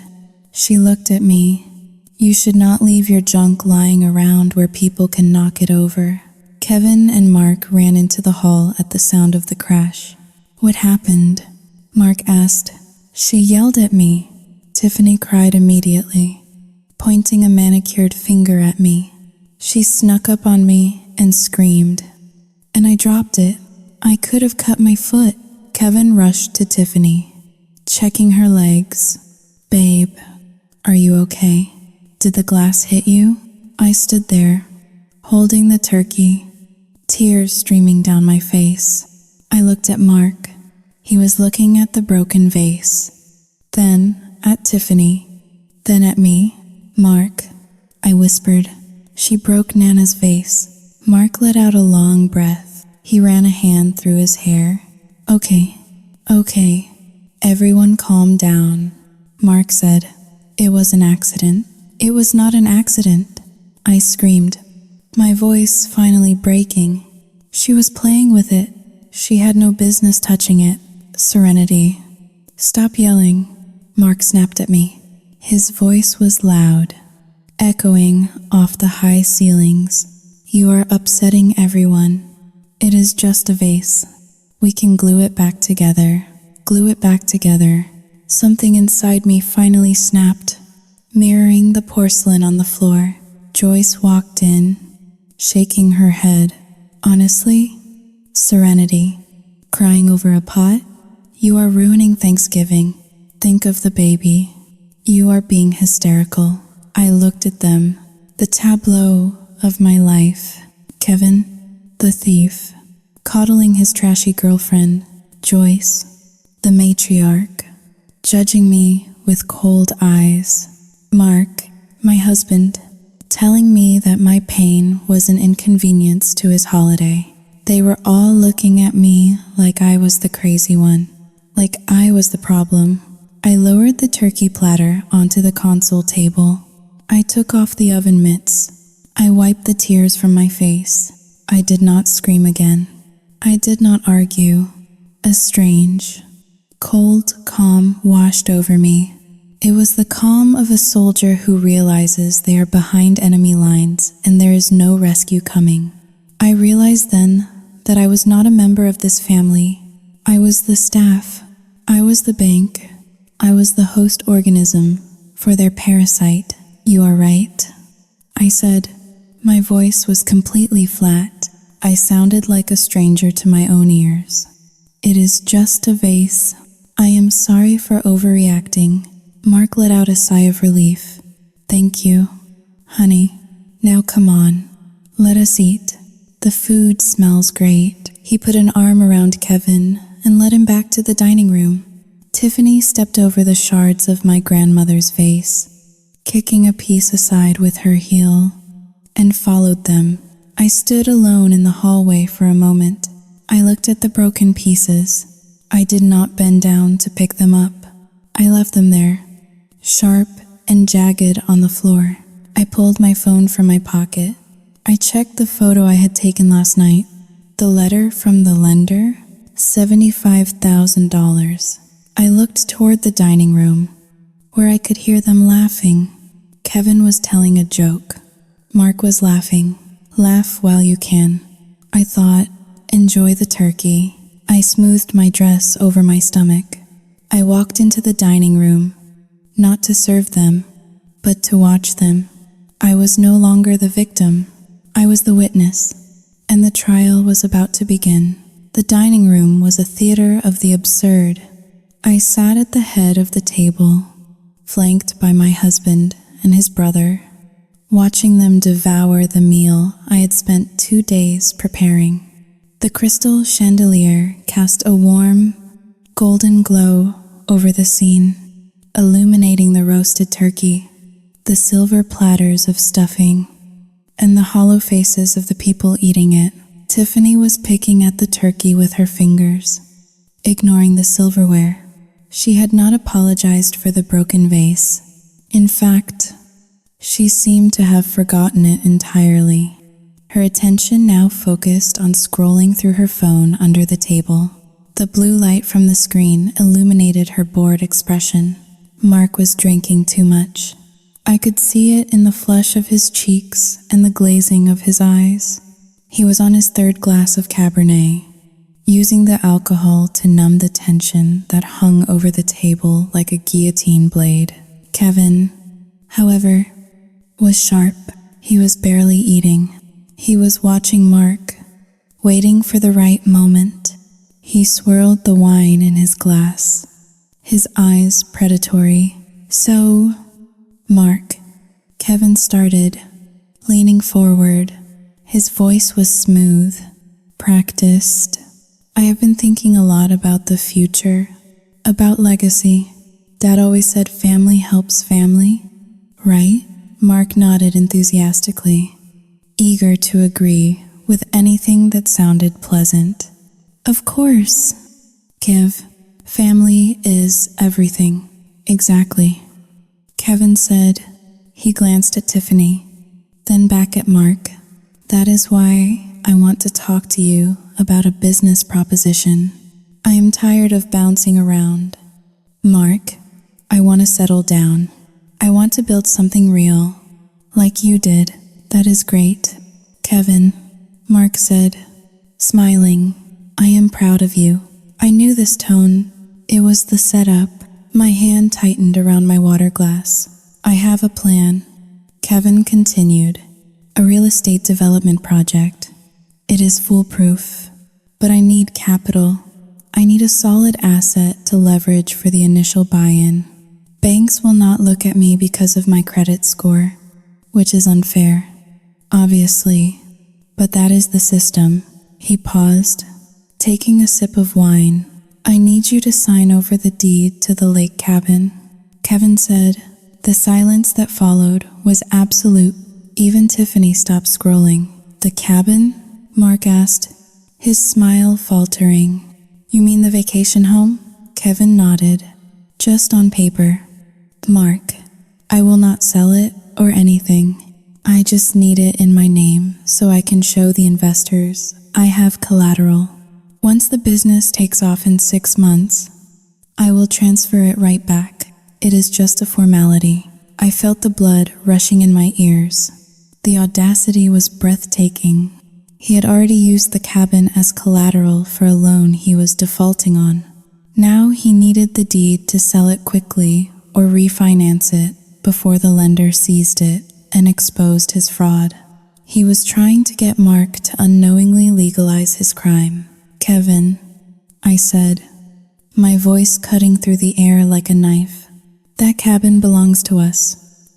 Speaker 1: She looked at me. You should not leave your junk lying around where people can knock it over. Kevin and Mark ran into the hall at the sound of the crash. What happened? Mark asked. She yelled at me. Tiffany cried immediately. pointing a manicured finger at me. She snuck up on me and screamed, and I dropped it. I could have cut my foot. Kevin rushed to Tiffany, checking her legs. Babe, are you okay? Did the glass hit you? I stood there, holding the turkey, tears streaming down my face. I looked at Mark. He was looking at the broken vase, then at Tiffany, then at me. Mark, I whispered. She broke Nana's vase. Mark let out a long breath. He ran a hand through his hair. Okay, everyone calm down, Mark said. It was an accident. It was not an accident, I screamed, my voice finally breaking. She was playing with it. She had no business touching it. Serenity. Stop yelling, Mark snapped at me. His voice was loud, echoing off the high ceilings. You are upsetting everyone. It is just a vase. We can glue it back together. Glue it back together. Something inside me finally snapped, mirroring the porcelain on the floor. Joyce walked in, shaking her head. Honestly, Serenity, crying over a pot? You are ruining Thanksgiving. Think of the baby. You are being hysterical. I looked at them, the tableau of my life. Kevin, the thief, coddling his trashy girlfriend. Joyce, the matriarch, judging me with cold eyes. Mark, my husband, telling me that my pain was an inconvenience to his holiday. They were all looking at me like I was the crazy one, like I was the problem. I lowered the turkey platter onto the console table. I took off the oven mitts. I wiped the tears from my face. I did not scream again. I did not argue. A strange, cold calm washed over me. It was the calm of a soldier who realizes they are behind enemy lines and there is no rescue coming. I realized then that I was not a member of this family. I was the staff. I was the bank. I was the host organism for their parasite. You are right, I said. My voice was completely flat. I sounded like a stranger to my own ears. It is just a vase. I am sorry for overreacting. Mark let out a sigh of relief. Thank you, honey. Now come on, let us eat. The food smells great. He put an arm around Kevin and led him back to the dining room. Tiffany stepped over the shards of my grandmother's vase, kicking a piece aside with her heel, and followed them. I stood alone in the hallway for a moment. I looked at the broken pieces. I did not bend down to pick them up. I left them there, sharp and jagged on the floor. I pulled my phone from my pocket. I checked the photo I had taken last night. The letter from the lender, $75,000. I looked toward the dining room, where I could hear them laughing. Kevin was telling a joke. Mark was laughing. Laugh while you can. I thought, enjoy the turkey. I smoothed my dress over my stomach. I walked into the dining room, not to serve them, but to watch them. I was no longer the victim. I was the witness, and the trial was about to begin. The dining room was a theater of the absurd. I sat at the head of the table, flanked by my husband and his brother, watching them devour the meal I had spent 2 days preparing. The crystal chandelier cast a warm, golden glow over the scene, illuminating the roasted turkey, the silver platters of stuffing, and the hollow faces of the people eating it. Tiffany was picking at the turkey with her fingers, ignoring the silverware. She had not apologized for the broken vase. In fact, she seemed to have forgotten it entirely. Her attention now focused on scrolling through her phone under the table. The blue light from the screen illuminated her bored expression. Mark was drinking too much. I could see it in the flush of his cheeks and the glazing of his eyes. He was on his 3rd glass of Cabernet, using the alcohol to numb the tension that hung over the table like a guillotine blade. Kevin, however, was sharp. He was barely eating. He was watching Mark, waiting for the right moment. He swirled the wine in his glass, his eyes predatory. "So, Mark," Kevin started, leaning forward. His voice was smooth, practiced. "I have been thinking a lot about the future, about legacy. Dad always said family helps family, right?" Mark nodded enthusiastically, eager to agree with anything that sounded pleasant. "Of course, Kev. Family is everything." "Exactly," Kevin said. He glanced at Tiffany, then back at Mark. "That is why I want to talk to you about a business proposition. I am tired of bouncing around. Mark, I want to settle down. I want to build something real, like you did." "That is great, Kevin," Mark said, smiling. "I am proud of you." I knew this tone. It was the setup. My hand tightened around my water glass. "I have a plan," Kevin continued. "A real estate development project. It is foolproof, but I need capital. I need a solid asset to leverage for the initial buy-in. Banks will not look at me because of my credit score, which is unfair, obviously, but that is the system." He paused, taking a sip of wine. "I need you to sign over the deed to the lake cabin," Kevin said. The silence that followed was absolute. Even Tiffany stopped scrolling. "The cabin?" Mark asked, his smile faltering. "You mean the vacation home?" Kevin nodded. "Just on paper. Mark, I will not sell it or anything. I just need it in my name so I can show the investors I have collateral. Once the business takes off in 6 months, I will transfer it right back. It is just a formality." I felt the blood rushing in my ears. The audacity was breathtaking. He had already used the cabin as collateral for a loan he was defaulting on. Now he needed the deed to sell it quickly or refinance it before the lender seized it and exposed his fraud. He was trying to get Mark to unknowingly legalize his crime. "Kevin," I said, my voice cutting through the air like a knife. "That cabin belongs to us.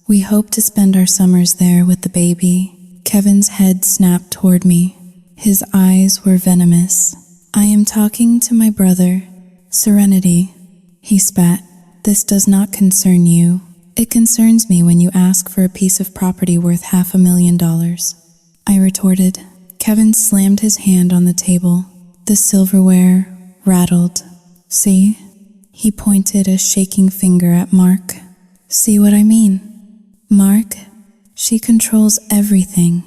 Speaker 1: We hope to spend our summers there with the baby." Kevin's head snapped toward me. His eyes were venomous. "I am talking to my brother, Serenity," he spat. "This does not concern you. It concerns me when you ask for a piece of property worth $500,000. I retorted. Kevin slammed his hand on the table. The silverware rattled. "See?" He pointed a shaking finger at Mark. "See what I mean? Mark, she controls everything.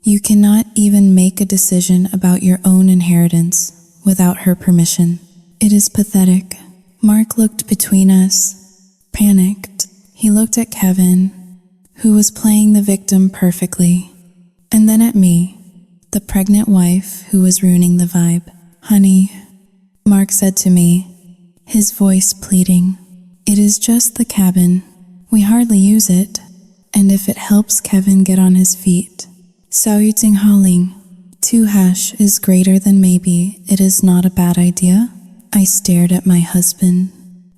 Speaker 1: You cannot even make a decision about your own inheritance without her permission. It is pathetic." Mark looked between us, panicked. He looked at Kevin, who was playing the victim perfectly, and then at me, the pregnant wife who was ruining the vibe. "Honey," Mark said to me, his voice pleading, "it is just the cabin. We hardly use it, and if it helps Kevin get on his feet. Saluting 2 hash is greater than maybe. It is not a bad idea." I stared at my husband.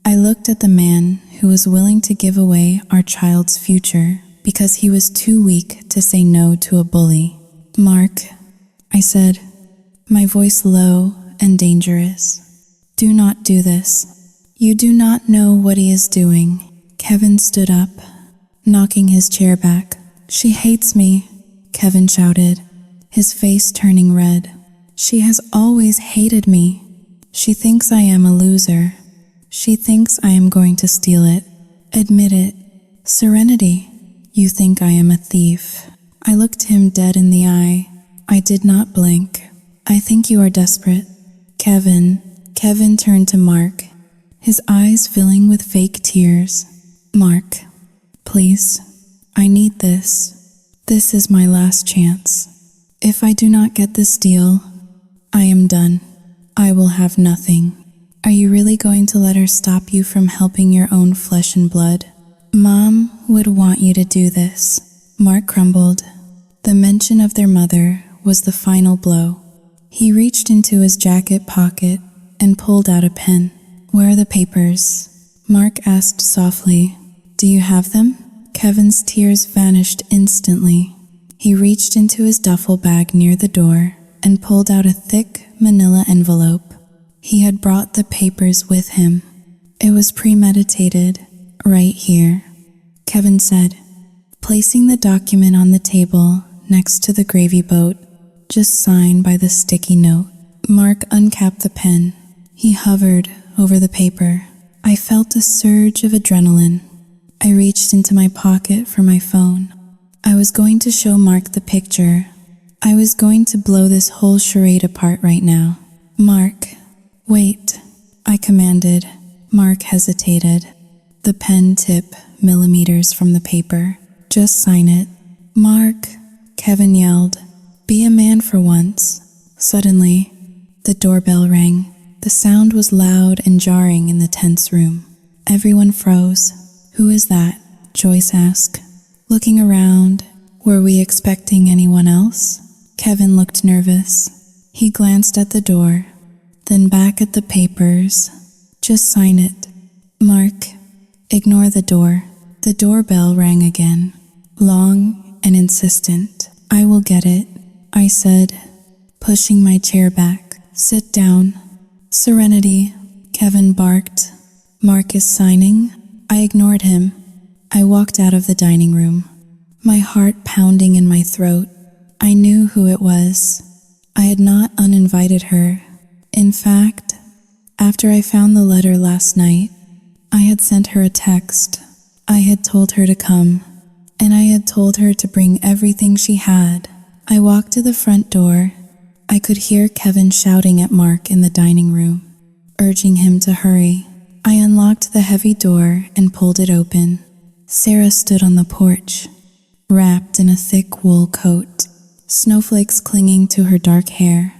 Speaker 1: I looked at the man who was willing to give away our child's future because he was too weak to say no to a bully. "Mark," I said, my voice low and dangerous, "do not do this. You do not know what he is doing." Kevin stood up, knocking his chair back. "She hates me," Kevin shouted, his face turning red. "She has always hated me. She thinks I am a loser. She thinks I am going to steal it. Admit it. Serenity, you think I am a thief." I looked him dead in the eye. I did not blink. "I think you are desperate, Kevin." Kevin turned to Mark, his eyes filling with fake tears. "Mark, please, I need this. This is my last chance. If I do not get this deal, I am done. I will have nothing. Are you really going to let her stop you from helping your own flesh and blood? Mom would want you to do this." Mark crumbled. The mention of their mother was the final blow. He reached into his jacket pocket and pulled out a pen. "Where are the papers?" Mark asked softly. "Do you have them?" Kevin's tears vanished instantly. He reached into his duffel bag near the door and pulled out a thick manila envelope. He had brought the papers with him. "It was premeditated, right here," Kevin said, placing the document on the table next to the gravy boat. "Just sign by the sticky note." Mark uncapped the pen. He hovered over the paper. I felt a surge of adrenaline. I reached into my pocket for my phone. I was going to show Mark the picture. I was going to blow this whole charade apart right now. "Mark, wait," I commanded. Mark hesitated. The pen tip millimeters from the paper. "Just sign it." "Mark," Kevin yelled. "Be a man for once." Suddenly, the doorbell rang. The sound was loud and jarring in the tense room. Everyone froze. "Who is that?" Joyce asked. Looking around, were we expecting anyone else? Kevin looked nervous. He glanced at the door, then back at the papers. "Just sign it." "Mark, ignore the door." The doorbell rang again, long and insistent. "I will get it," I said, pushing my chair back. "Sit down." "Serenity," Kevin barked. "Mark is signing." I ignored him. I walked out of the dining room, my heart pounding in my throat. I knew who it was. I had not uninvited her. In fact, after I found the letter last night, I had sent her a text. I had told her to come, and I had told her to bring everything she had. I walked to the front door. I could hear Kevin shouting at Mark in the dining room, urging him to hurry. I unlocked the heavy door and pulled it open. Sarah stood on the porch, wrapped in a thick wool coat, snowflakes clinging to her dark hair.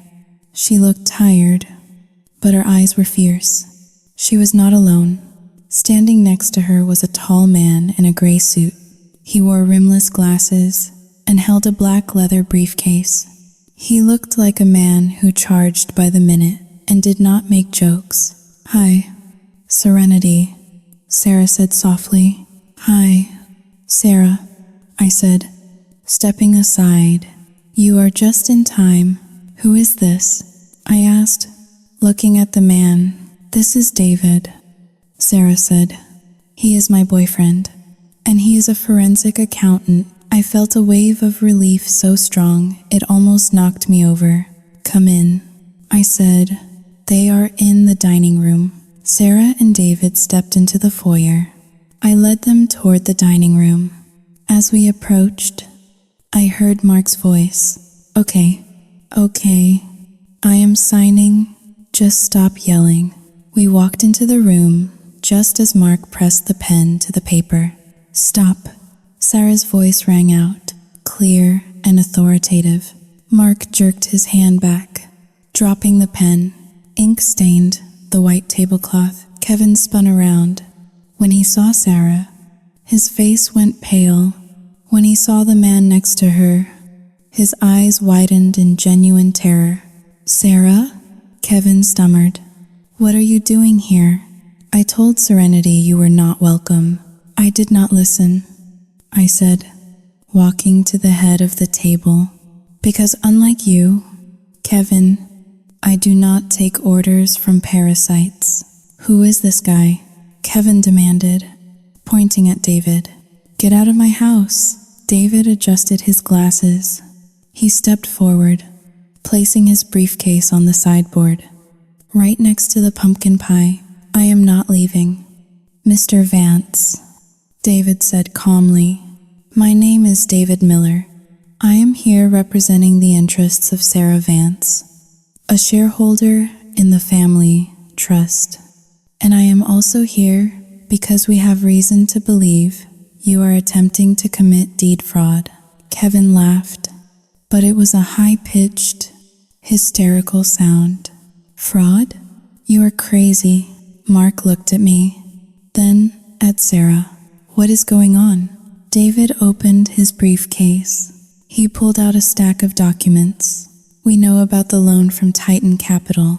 Speaker 1: She looked tired, but her eyes were fierce. She was not alone. Standing next to her was a tall man in a gray suit. He wore rimless glasses and held a black leather briefcase. He looked like a man who charged by the minute and did not make jokes. "Hi, Serenity," Sarah said softly. "Hi, Sarah," I said, stepping aside. "You are just in time." "Who is this?" I asked, looking at the man. "This is David," Sarah said. "He is my boyfriend, and he is a forensic accountant." I felt a wave of relief so strong it almost knocked me over. "Come in," I said. "They are in the dining room." Sarah and David stepped into the foyer. I led them toward the dining room. As we approached, I heard Mark's voice. Okay, I am signing. Just stop yelling." We walked into the room just as Mark pressed the pen to the paper. "Stop." Sarah's voice rang out, clear and authoritative. Mark jerked his hand back, dropping the pen. Ink stained the white tablecloth. Kevin spun around. When he saw Sarah, his face went pale. When he saw the man next to her, his eyes widened in genuine terror. "Sarah?" Kevin stammered. "What are you doing here?" "I told Serenity you were not welcome." "I did not listen," I said, walking to the head of the table. "Because unlike you, Kevin, I do not take orders from parasites." "Who is this guy?" Kevin demanded, pointing at David. "Get out of my house." David adjusted his glasses. He stepped forward, placing his briefcase on the sideboard, right next to the pumpkin pie. "I am not leaving." "Mr. Vance," David said calmly. "My name is David Miller. I am here representing the interests of Sarah Vance, a shareholder in the family trust. And I am also here because we have reason to believe you are attempting to commit deed fraud." Kevin laughed, but it was a high-pitched, hysterical sound. "Fraud? You are crazy." Mark looked at me, then at Sarah. "What is going on?" David opened his briefcase. He pulled out a stack of documents. We know about the loan from Titan Capital.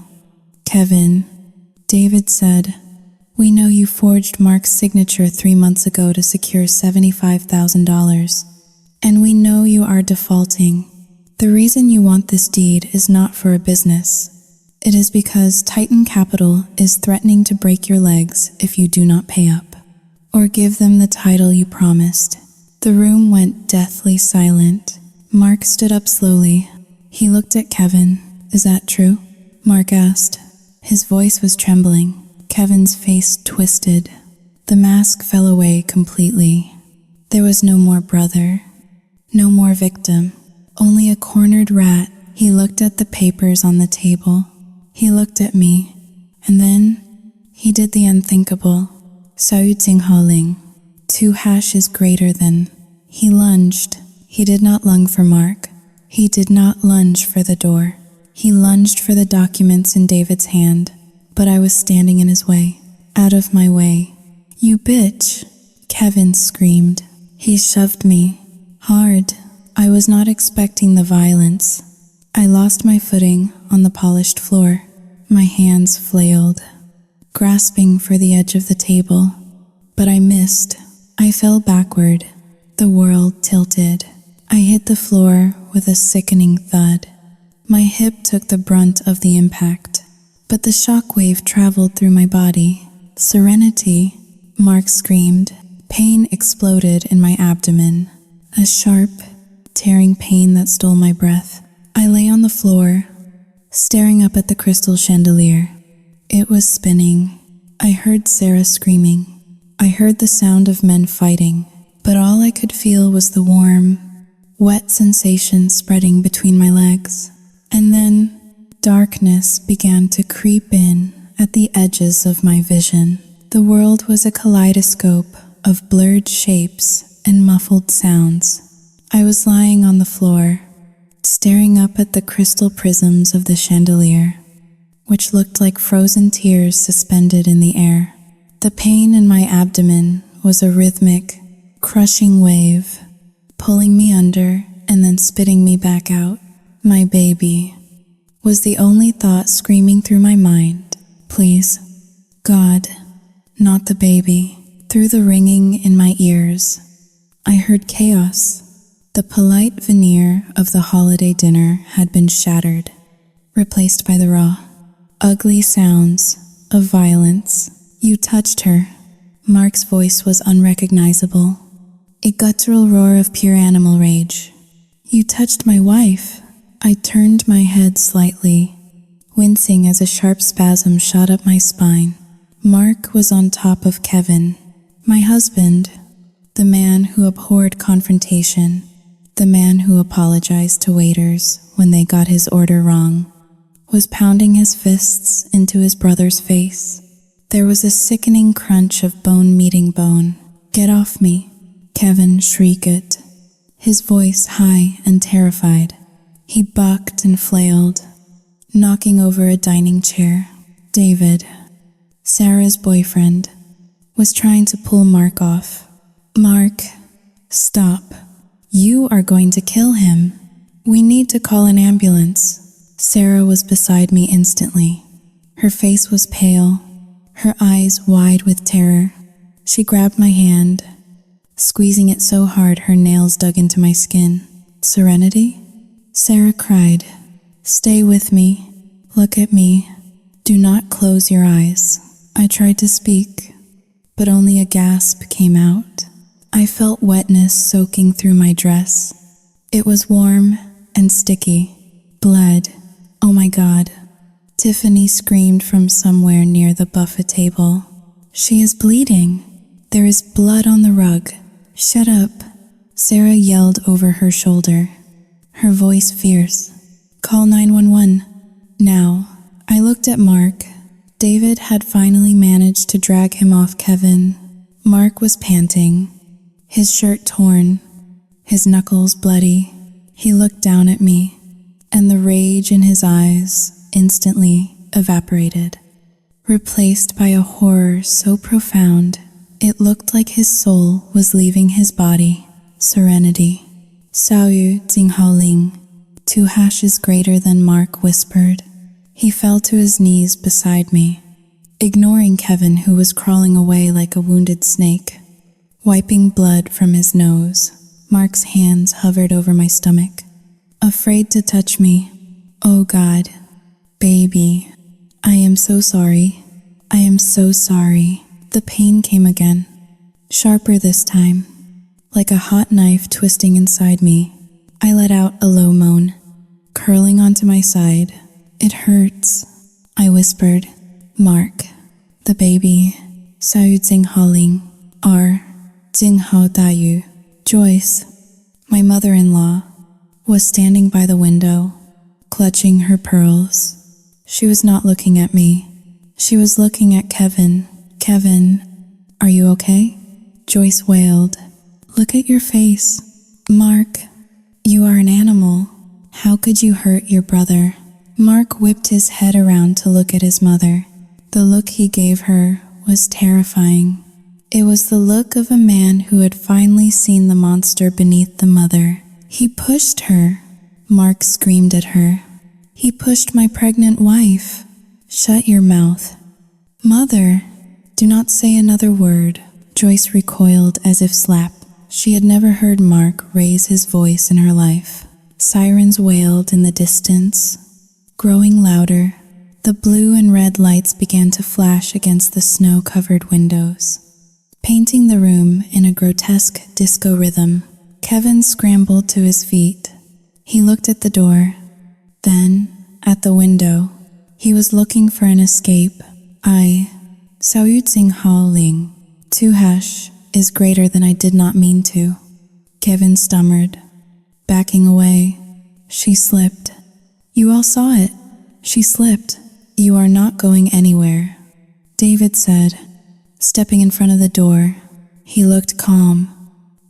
Speaker 1: Kevin, David said, we know you forged Mark's signature 3 months ago to secure $75,000. And we know you are defaulting. The reason you want this deed is not for a business. It is because Titan Capital is threatening to break your legs if you do not pay up, or give them the title you promised. The room went deathly silent. Mark stood up slowly. He looked at Kevin. Is that true? Mark asked. His voice was trembling. Kevin's face twisted. The mask fell away completely. There was no more brother, no more victim, only a cornered rat. He looked at the papers on the table. He looked at me, and then he did the unthinkable. Saoting Haling. 2 hash is greater than. He lunged. He did not lung for Mark. He did not lunge for the door. He lunged for the documents in David's hand, but I was standing in his way. Out of my way. You bitch, Kevin screamed. He shoved me. Hard. I was not expecting the violence. I lost my footing on the polished floor. My hands flailed, grasping for the edge of the table. But I missed. I fell backward. The world tilted. I hit the floor with a sickening thud. My hip took the brunt of the impact, but the shockwave traveled through my body. Serenity, Mark screamed. Pain exploded in my abdomen. A sharp, tearing pain that stole my breath. I lay on the floor, staring up at the crystal chandelier. It was spinning. I heard Sarah screaming. I heard the sound of men fighting, but all I could feel was the warm, wet sensation spreading between my legs. And then darkness began to creep in at the edges of my vision. The world was a kaleidoscope of blurred shapes and muffled sounds. I was lying on the floor, staring up at the crystal prisms of the chandelier, which looked like frozen tears suspended in the air. The pain in my abdomen was a rhythmic, crushing wave, pulling me under and then spitting me back out. My baby was the only thought screaming through my mind. Please, God, not the baby. Through the ringing in my ears, I heard chaos. The polite veneer of the holiday dinner had been shattered, replaced by the raw, ugly sounds of violence. You touched her. Mark's voice was unrecognizable, a guttural roar of pure animal rage. You touched my wife. I turned my head slightly, wincing as a sharp spasm shot up my spine. Mark was on top of Kevin, my husband, the man who abhorred confrontation, the man who apologized to waiters when they got his order wrong, was pounding his fists into his brother's face. There was a sickening crunch of bone meeting bone. Get off me, Kevin shrieked, his voice high and terrified. He bucked and flailed, knocking over a dining chair. David, Sarah's boyfriend, was trying to pull Mark off. Mark, stop. You are going to kill him. We need to call an ambulance. Sarah was beside me instantly. Her face was pale, her eyes wide with terror. She grabbed my hand, squeezing it so hard her nails dug into my skin. Serenity? Sarah cried. Stay with me. Look at me. Do not close your eyes. I tried to speak, but only a gasp came out. I felt wetness soaking through my dress. It was warm and sticky. Blood. Oh my God. Tiffany screamed from somewhere near the buffet table. She is bleeding. There is blood on the rug. Shut up. Sarah yelled over her shoulder, her voice fierce. Call 911. Now. I looked at Mark. David had finally managed to drag him off Kevin. Mark was panting, his shirt torn, his knuckles bloody. He looked down at me, and the rage in his eyes instantly evaporated, replaced by a horror so profound It looked like his soul was leaving his body. Serenity. 小雨静好令. 2 hashes greater than Mark whispered. He fell to his knees beside me, ignoring Kevin, who was crawling away like a wounded snake. Wiping blood from his nose, Mark's hands hovered over my stomach, afraid to touch me. Oh God, baby, I am so sorry. I am so sorry. The pain came again, sharper this time, like a hot knife twisting inside me. I let out a low moan, curling onto my side. It hurts, I whispered. Mark, the baby. 小雨静好令. R. 静好大雨. Joyce, my mother-in-law, was standing by the window, clutching her pearls. She was not looking at me. She was looking at Kevin. Kevin, are you okay? Joyce wailed. Look at your face. Mark, you are an animal. How could you hurt your brother? Mark whipped his head around to look at his mother. The look he gave her was terrifying. It was the look of a man who had finally seen the monster beneath the mother. He pushed her. Mark screamed at her. He pushed my pregnant wife. Shut your mouth. Mother, do not say another word. Joyce recoiled as if slapped. She had never heard Mark raise his voice in her life. Sirens wailed in the distance. Growing louder, the blue and red lights began to flash against the snow-covered windows, painting the room in a grotesque disco rhythm. Kevin scrambled to his feet. He looked at the door, then at the window. He was looking for an escape. 小雨静好令. 2 hash is greater than I did not mean to. Kevin stammered, backing away. She slipped. You all saw it. She slipped. You are not going anywhere, David said, stepping in front of the door. He looked calm,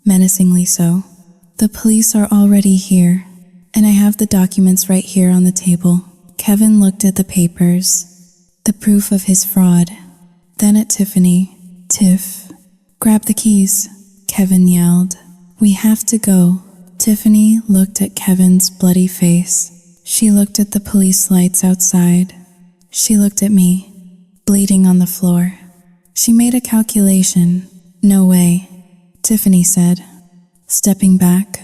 Speaker 1: menacingly so. The police are already here, and I have the documents right here on the table. Kevin looked at the papers, the proof of his fraud, then at Tiffany. Tiff, grab the keys, Kevin yelled. We have to go. Tiffany looked at Kevin's bloody face. She looked at the police lights outside. She looked at me, bleeding on the floor. She made a calculation. No way, Tiffany said, stepping back.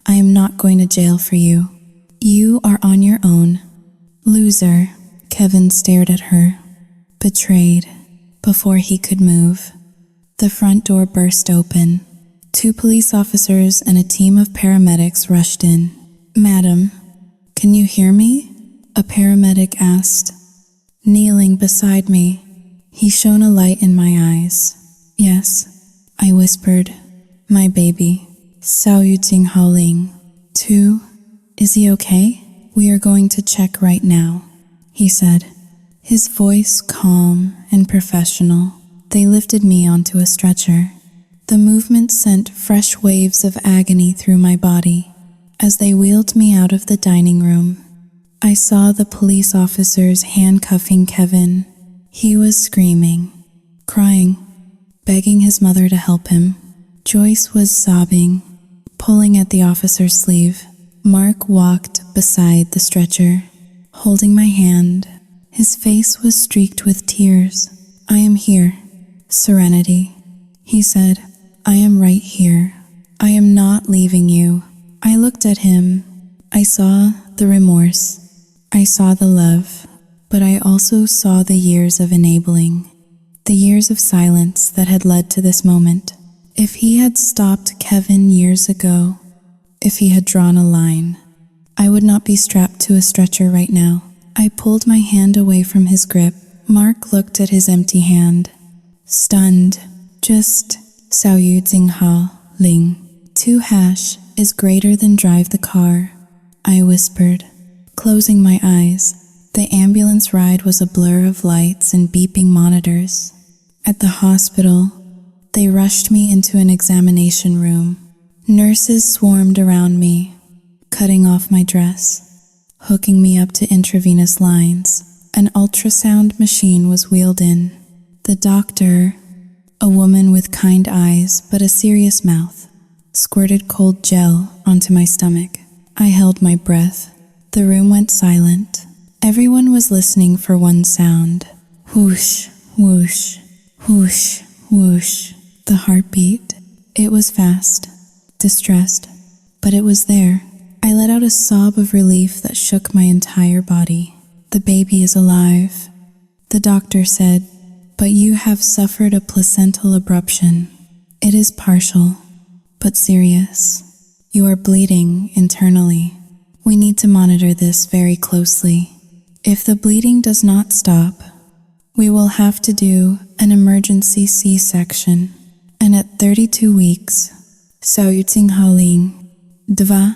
Speaker 1: I am not going to jail for you. You are on your own. Loser, Kevin stared at her, betrayed. Before he could move, the front door burst open. 2 police officers and a team of paramedics rushed in. Madam, can you hear me? A paramedic asked, kneeling beside me. He shone a light in my eyes. Yes, I whispered. My baby. 小雨静好令. 2. Is he okay? We are going to check right now, he said, his voice calm and professional. They lifted me onto a stretcher. The movement sent fresh waves of agony through my body. As they wheeled me out of the dining room, I saw the police officers handcuffing Kevin. He was screaming, crying, begging his mother to help him. Joyce was sobbing, pulling at the officer's sleeve. Mark walked beside the stretcher, holding my hand. His face was streaked with tears. I am here, Serenity, he said. I am right here. I am not leaving you. I looked at him. I saw the remorse. I saw the love, but I also saw the years of enabling, the years of silence that had led to this moment. If he had stopped Kevin years ago, if he had drawn a line, I would not be strapped to a stretcher right now. I pulled my hand away from his grip. Mark looked at his empty hand, stunned. Just 小雨静好令. 2 hash is greater than drive the car, I whispered, closing my eyes. The ambulance ride was a blur of lights and beeping monitors. At the hospital, they rushed me into an examination room. Nurses swarmed around me, cutting off my dress, hooking me up to intravenous lines. An ultrasound machine was wheeled in. The doctor A woman with kind eyes but a serious mouth squirted cold gel onto my stomach. I held my breath. The room went silent. Everyone was listening for one sound. Whoosh, whoosh, whoosh, whoosh. The heartbeat. It was fast, distressed, but it was there. I let out a sob of relief that shook my entire body. The baby is alive, the doctor said, but you have suffered a placental abruption. It is partial, but serious. You are bleeding internally. We need to monitor this very closely. If the bleeding does not stop, we will have to do an emergency C-section. And at 32 weeks, Saoyuting Haling, Dva,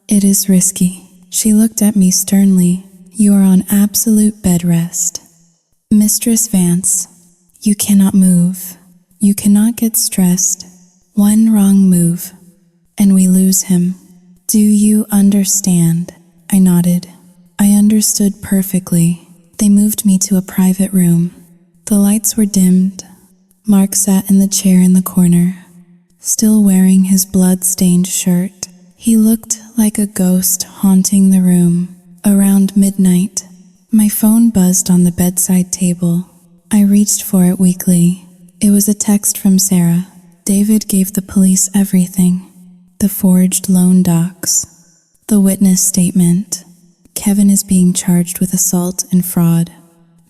Speaker 1: it is risky. She looked at me sternly. You are on absolute bed rest. Mistress Vance, you cannot move. You cannot get stressed. One wrong move, and we lose him. Do you understand? I nodded. I understood perfectly. They moved me to a private room. The lights were dimmed. Mark sat in the chair in the corner, still wearing his blood-stained shirt. He looked like a ghost haunting the room. Around midnight, my phone buzzed on the bedside table. I reached for it weakly. It was a text from Sarah. David gave the police everything. The forged loan docs, the witness statement. Kevin is being charged with assault and fraud.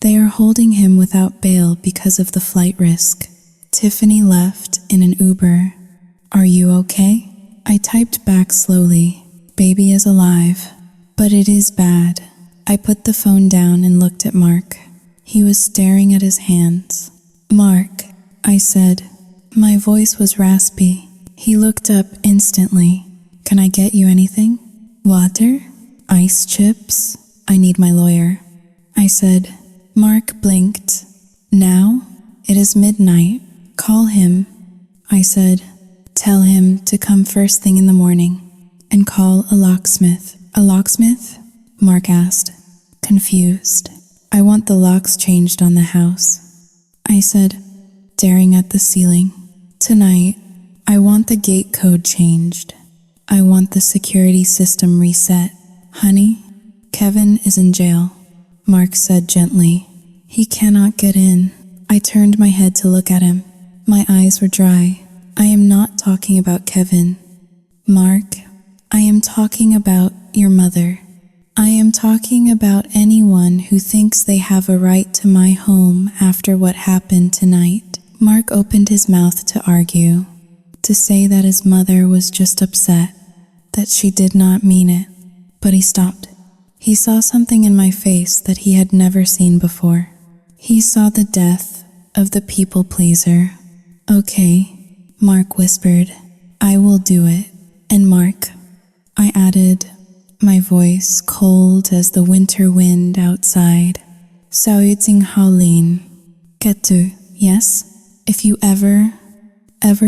Speaker 1: They are holding him without bail because of the flight risk. Tiffany left in an Uber. Are you okay? I typed back slowly. Baby is alive, but it is bad. I put the phone down and looked at Mark. He was staring at his hands. Mark, I said. My voice was raspy. He looked up instantly. Can I get you anything? Water? Ice chips? I need my lawyer. I said. Mark blinked. Now? It is midnight. Call him. I said. Tell him to come first thing in the morning and call a locksmith. A locksmith? Mark asked, confused. I want the locks changed on the house. I said, staring at the ceiling. Tonight, I want the gate code changed. I want the security system reset. Honey, Kevin is in jail, Mark said gently. He cannot get in. I turned my head to look at him. My eyes were dry. I am not talking about Kevin. Mark, I am talking about your mother. I am talking about anyone who thinks they have a right to my home after what happened tonight. Mark opened his mouth to argue, to say that his mother was just upset, that she did not mean it, but he stopped. He saw something in my face that he had never seen before. He saw the death of the people pleaser. Okay, Mark whispered, I will do it. And Mark, I added, my voice cold as the winter wind outside. Saoyuting Haolin. Ketu, yes? If you ever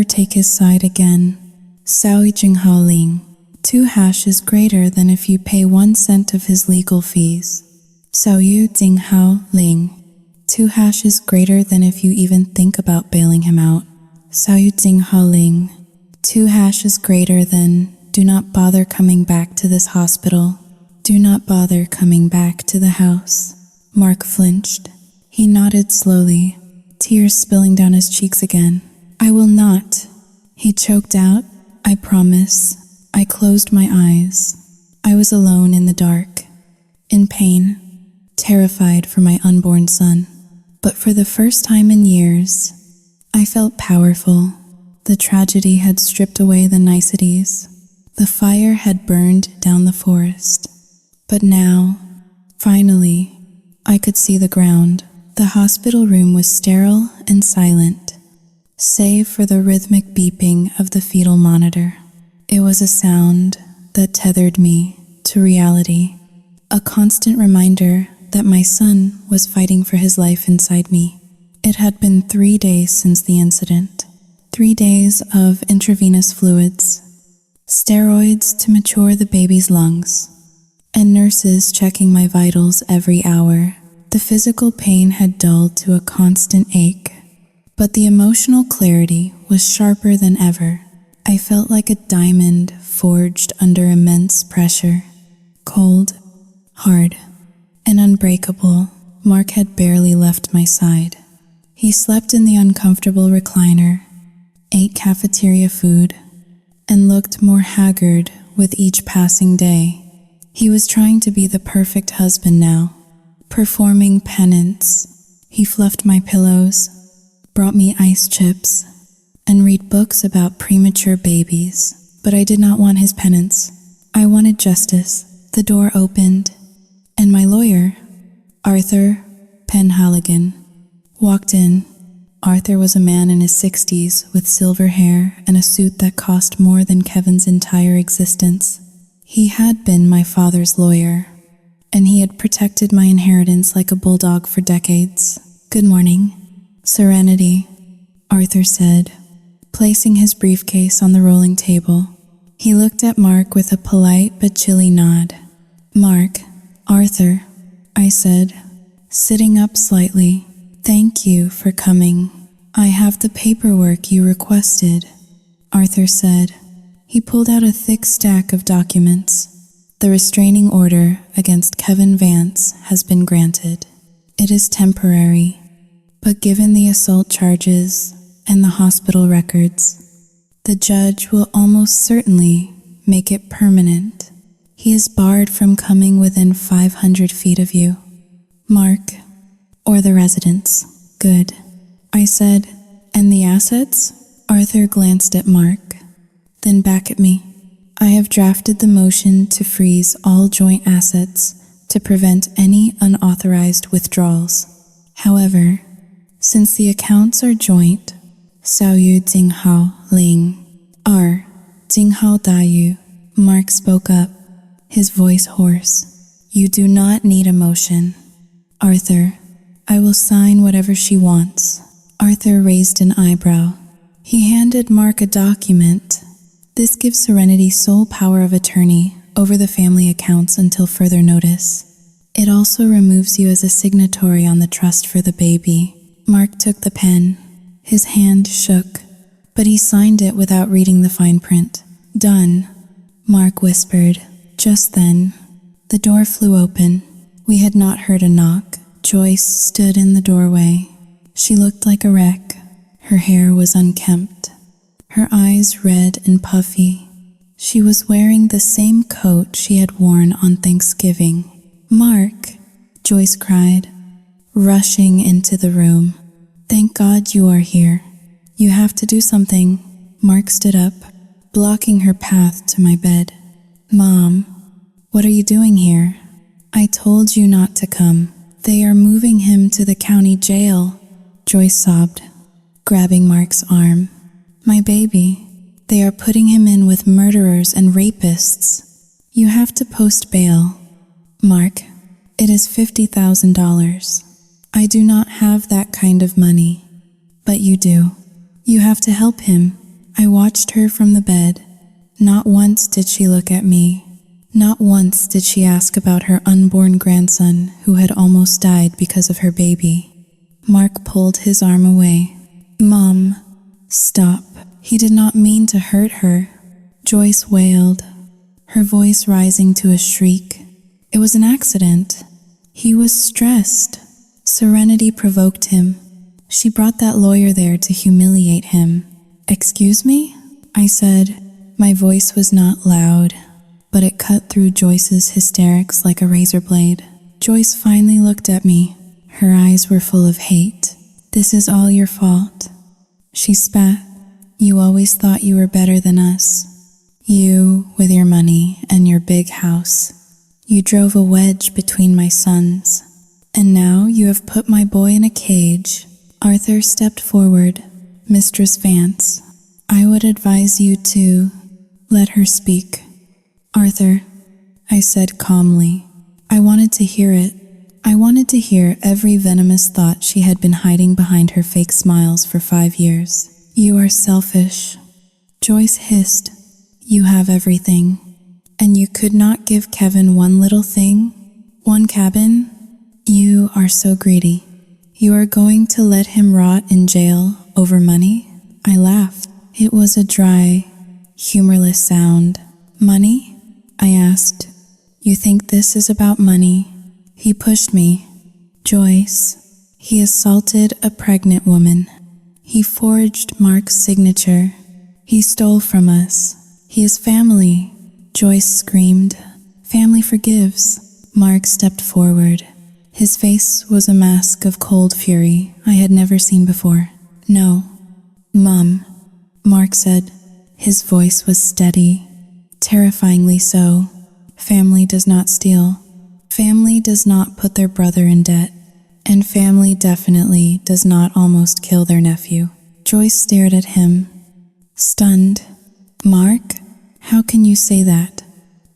Speaker 1: take his side again, Saoyuting Haolin. 2 hash is greater than if you pay 1 cent of his legal fees. Saoyuting Haolin. 2 hash is greater than if you even think about bailing him out. Saoyuting Haolin. 2 hash is greater than do not bother coming back to this hospital. Do not bother coming back to the house. Mark flinched. He nodded slowly, tears spilling down his cheeks again. I will not. He choked out. I promise. I closed my eyes. I was alone in the dark, in pain, terrified for my unborn son. But for the first time in years, I felt powerful. The tragedy had stripped away the niceties. The fire had burned down the forest. But now, finally, I could see the ground. The hospital room was sterile and silent, save for the rhythmic beeping of the fetal monitor. It was a sound that tethered me to reality, a constant reminder that my son was fighting for his life inside me. It had been 3 days since the incident, 3 days of intravenous fluids, steroids to mature the baby's lungs, and nurses checking my vitals every hour. The physical pain had dulled to a constant ache, but the emotional clarity was sharper than ever. I felt like a diamond forged under immense pressure. Cold, hard, and unbreakable, Mark had barely left my side. He slept in the uncomfortable recliner, ate cafeteria food, and looked more haggard with each passing day. He was trying to be the perfect husband now, performing penance. He fluffed my pillows, brought me ice chips, and read books about premature babies. But I did not want his penance. I wanted justice. The door opened, and my lawyer, Arthur Penhaligon, walked in. Arthur was a man in his 60s with silver hair and a suit that cost more than Kevin's entire existence. He had been my father's lawyer, and he had protected my inheritance like a bulldog for decades. "Good morning, Serenity," Arthur said, placing his briefcase on the rolling table. He looked at Mark with a polite but chilly nod. "Mark, Arthur," I said, sitting up slightly. "Thank you for coming. I have the paperwork you requested," Arthur said. He pulled out a thick stack of documents. "The restraining order against Kevin Vance has been granted. It is temporary, but given the assault charges and the hospital records, the judge will almost certainly make it permanent. He is barred from coming within 500 feet of you, Mark, or the residence." "Good," I said. "And the assets?" Arthur glanced at Mark, then back at me. "I have drafted the motion to freeze all joint assets to prevent any unauthorized withdrawals. However, since the accounts are joint, Sao Yu Jinghao Ling, R. Jinghao Dayu," Mark spoke up, his voice hoarse. "You do not need a motion, Arthur. I will sign whatever she wants." Arthur raised an eyebrow. He handed Mark a document. "This gives Serenity sole power of attorney over the family accounts until further notice. It also removes you as a signatory on the trust for the baby." Mark took the pen. His hand shook, but he signed it without reading the fine print. "Done," Mark whispered. Just then, the door flew open. We had not heard a knock. Joyce stood in the doorway. She looked like a wreck. Her hair was unkempt, her eyes red and puffy. She was wearing the same coat she had worn on Thanksgiving. "Mark," Joyce cried, rushing into the room. "Thank God you are here. You have to do something." Mark stood up, blocking her path to my bed. "Mom, what are you doing here? I told you not to come. They are moving him to the county jail," Joyce sobbed, grabbing Mark's arm. "My baby, they are putting him in with murderers and rapists. You have to post bail. Mark, it is $50,000. I do not have that kind of money, but you do. You have to help him." I watched her from the bed. Not once did she look at me. Not once did she ask about her unborn grandson who had almost died because of her baby. Mark pulled his arm away. "Mom, stop. He did not mean to hurt her," Joyce wailed, her voice rising to a shriek. "It was an accident. He was stressed. Serenity provoked him. She brought that lawyer there to humiliate him." "Excuse me?" I said. My voice was not loud, but it cut through Joyce's hysterics like a razor blade. Joyce finally looked at me. Her eyes were full of hate. "This is all your fault," she spat. "You always thought you were better than us. You, with your money and your big house. You drove a wedge between my sons. And now you have put my boy in a cage." Arthur stepped forward. "Mistress Vance, I would advise you to let her speak." "Arthur," I said calmly. I wanted to hear it. I wanted to hear every venomous thought she had been hiding behind her fake smiles for 5 years. "You are selfish," Joyce hissed. "You have everything, and you could not give Kevin one little thing? One cabin? You are so greedy. You are going to let him rot in jail over money? I laughed. It was a dry, humorless sound. Money? I asked. You think this is about money? He pushed me. Joyce. He assaulted a pregnant woman. He forged Mark's signature. He stole from us. He is family. Joyce screamed. Family forgives. Mark stepped forward. His face was a mask of cold fury I had never seen before. No. Mom, Mark said. His voice was steady, terrifyingly so. Family does not steal. Family does not put their brother in debt. And family definitely does not almost kill their nephew. Joyce stared at him, stunned. Mark, how can you say that?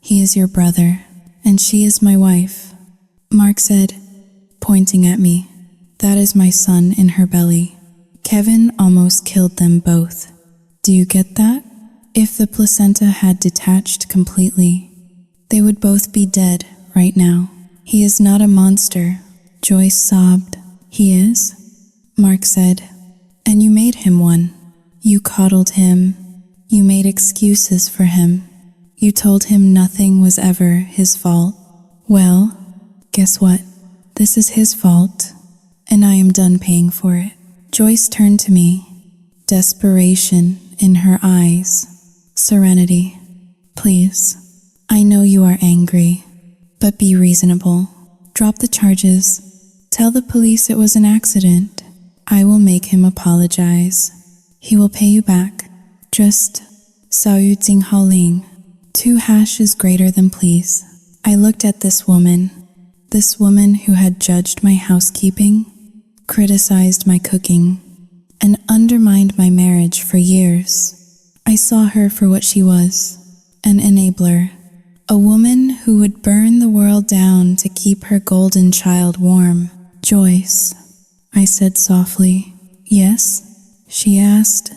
Speaker 1: He is your brother, and she is my wife. Mark said, pointing at me. That is my son in her belly. Kevin almost killed them both. Do you get that? If the placenta had detached completely, they would both be dead right now. He is not a monster. Joyce sobbed. He is? Mark said. And you made him one. You coddled him. You made excuses for him. You told him nothing was ever his fault. Well, guess what? This is his fault, and I am done paying for it. Joyce turned to me, desperation in her eyes. Serenity, please. I know you are angry, but be reasonable. Drop the charges. Tell the police it was an accident. I will make him apologize. He will pay you back. Just 少于今后令. 2 hash is greater than please. I looked at this woman who had judged my housekeeping, criticized my cooking, and undermined my marriage for years. I saw her for what she was, an enabler, a woman who would burn the world down to keep her golden child warm. Joyce, I said softly. Yes? She asked,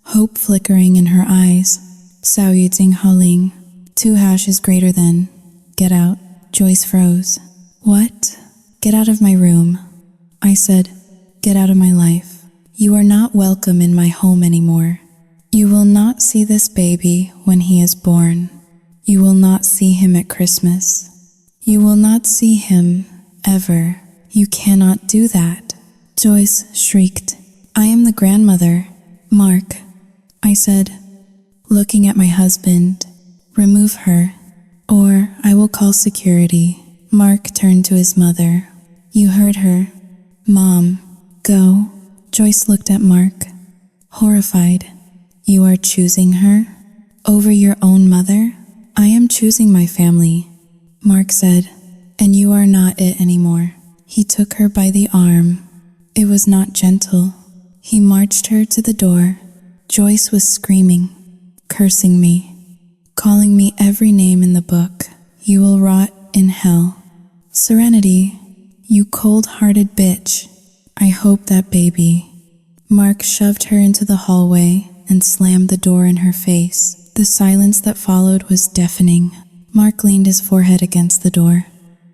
Speaker 1: hope flickering in her eyes. 少于今后令. 2 hash is greater than. Get out. Joyce froze. What? Get out of my room. I said, get out of my life. You are not welcome in my home anymore. You will not see this baby when he is born. You will not see him at Christmas. You will not see him ever. You cannot do that. Joyce shrieked. I am the grandmother. Mark, I said, looking at my husband. Remove her, or I will call security. Mark turned to his mother. You heard her. Mom, go. Joyce looked at Mark, horrified. You are choosing her? Over your own mother? I am choosing my family, Mark said, and you are not it anymore. He took her by the arm. It was not gentle. He marched her to the door. Joyce was screaming, cursing me, calling me every name in the book. You will rot in hell. Serenity, you cold-hearted bitch. I hope that baby. Mark shoved her into the hallway and slammed the door in her face. The silence that followed was deafening. Mark leaned his forehead against the door,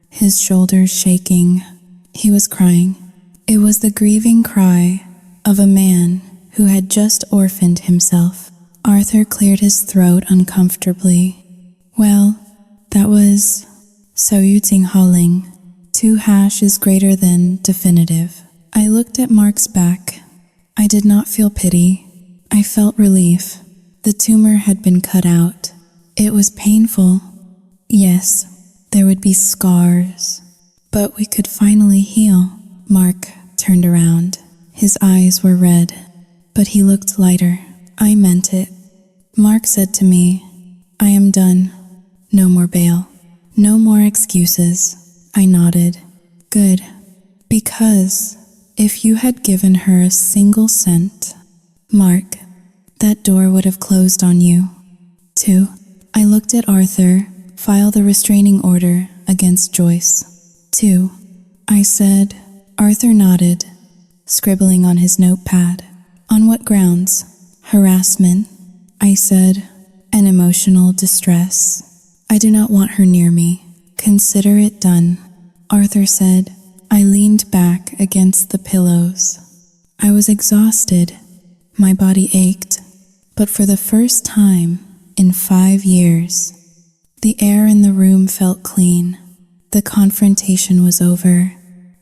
Speaker 1: his shoulders shaking. He was crying. It was the grieving cry of a man who had just orphaned himself. Arthur cleared his throat uncomfortably. Well, that was 少于今后令. 2 hash is greater than definitive. I looked at Mark's back. I did not feel pity. I felt relief. The tumor had been cut out. It was painful. Yes, there would be scars, but we could finally heal. Mark turned around. His eyes were red, but he looked lighter. I meant it. Mark said to me, I am done. No more bail. No more excuses. I nodded. Good. Because if you had given her a single cent, Mark, that door would have closed on you. 2. I looked at Arthur file the restraining order against Joyce. 2. I said. Arthur nodded, scribbling on his notepad. On what grounds? Harassment. I said. And emotional distress. I do not want her near me. Consider it done. Arthur said. I leaned back against the pillows. I was exhausted. My body ached, but for the first time in 5 years, the air in the room felt clean. The confrontation was over.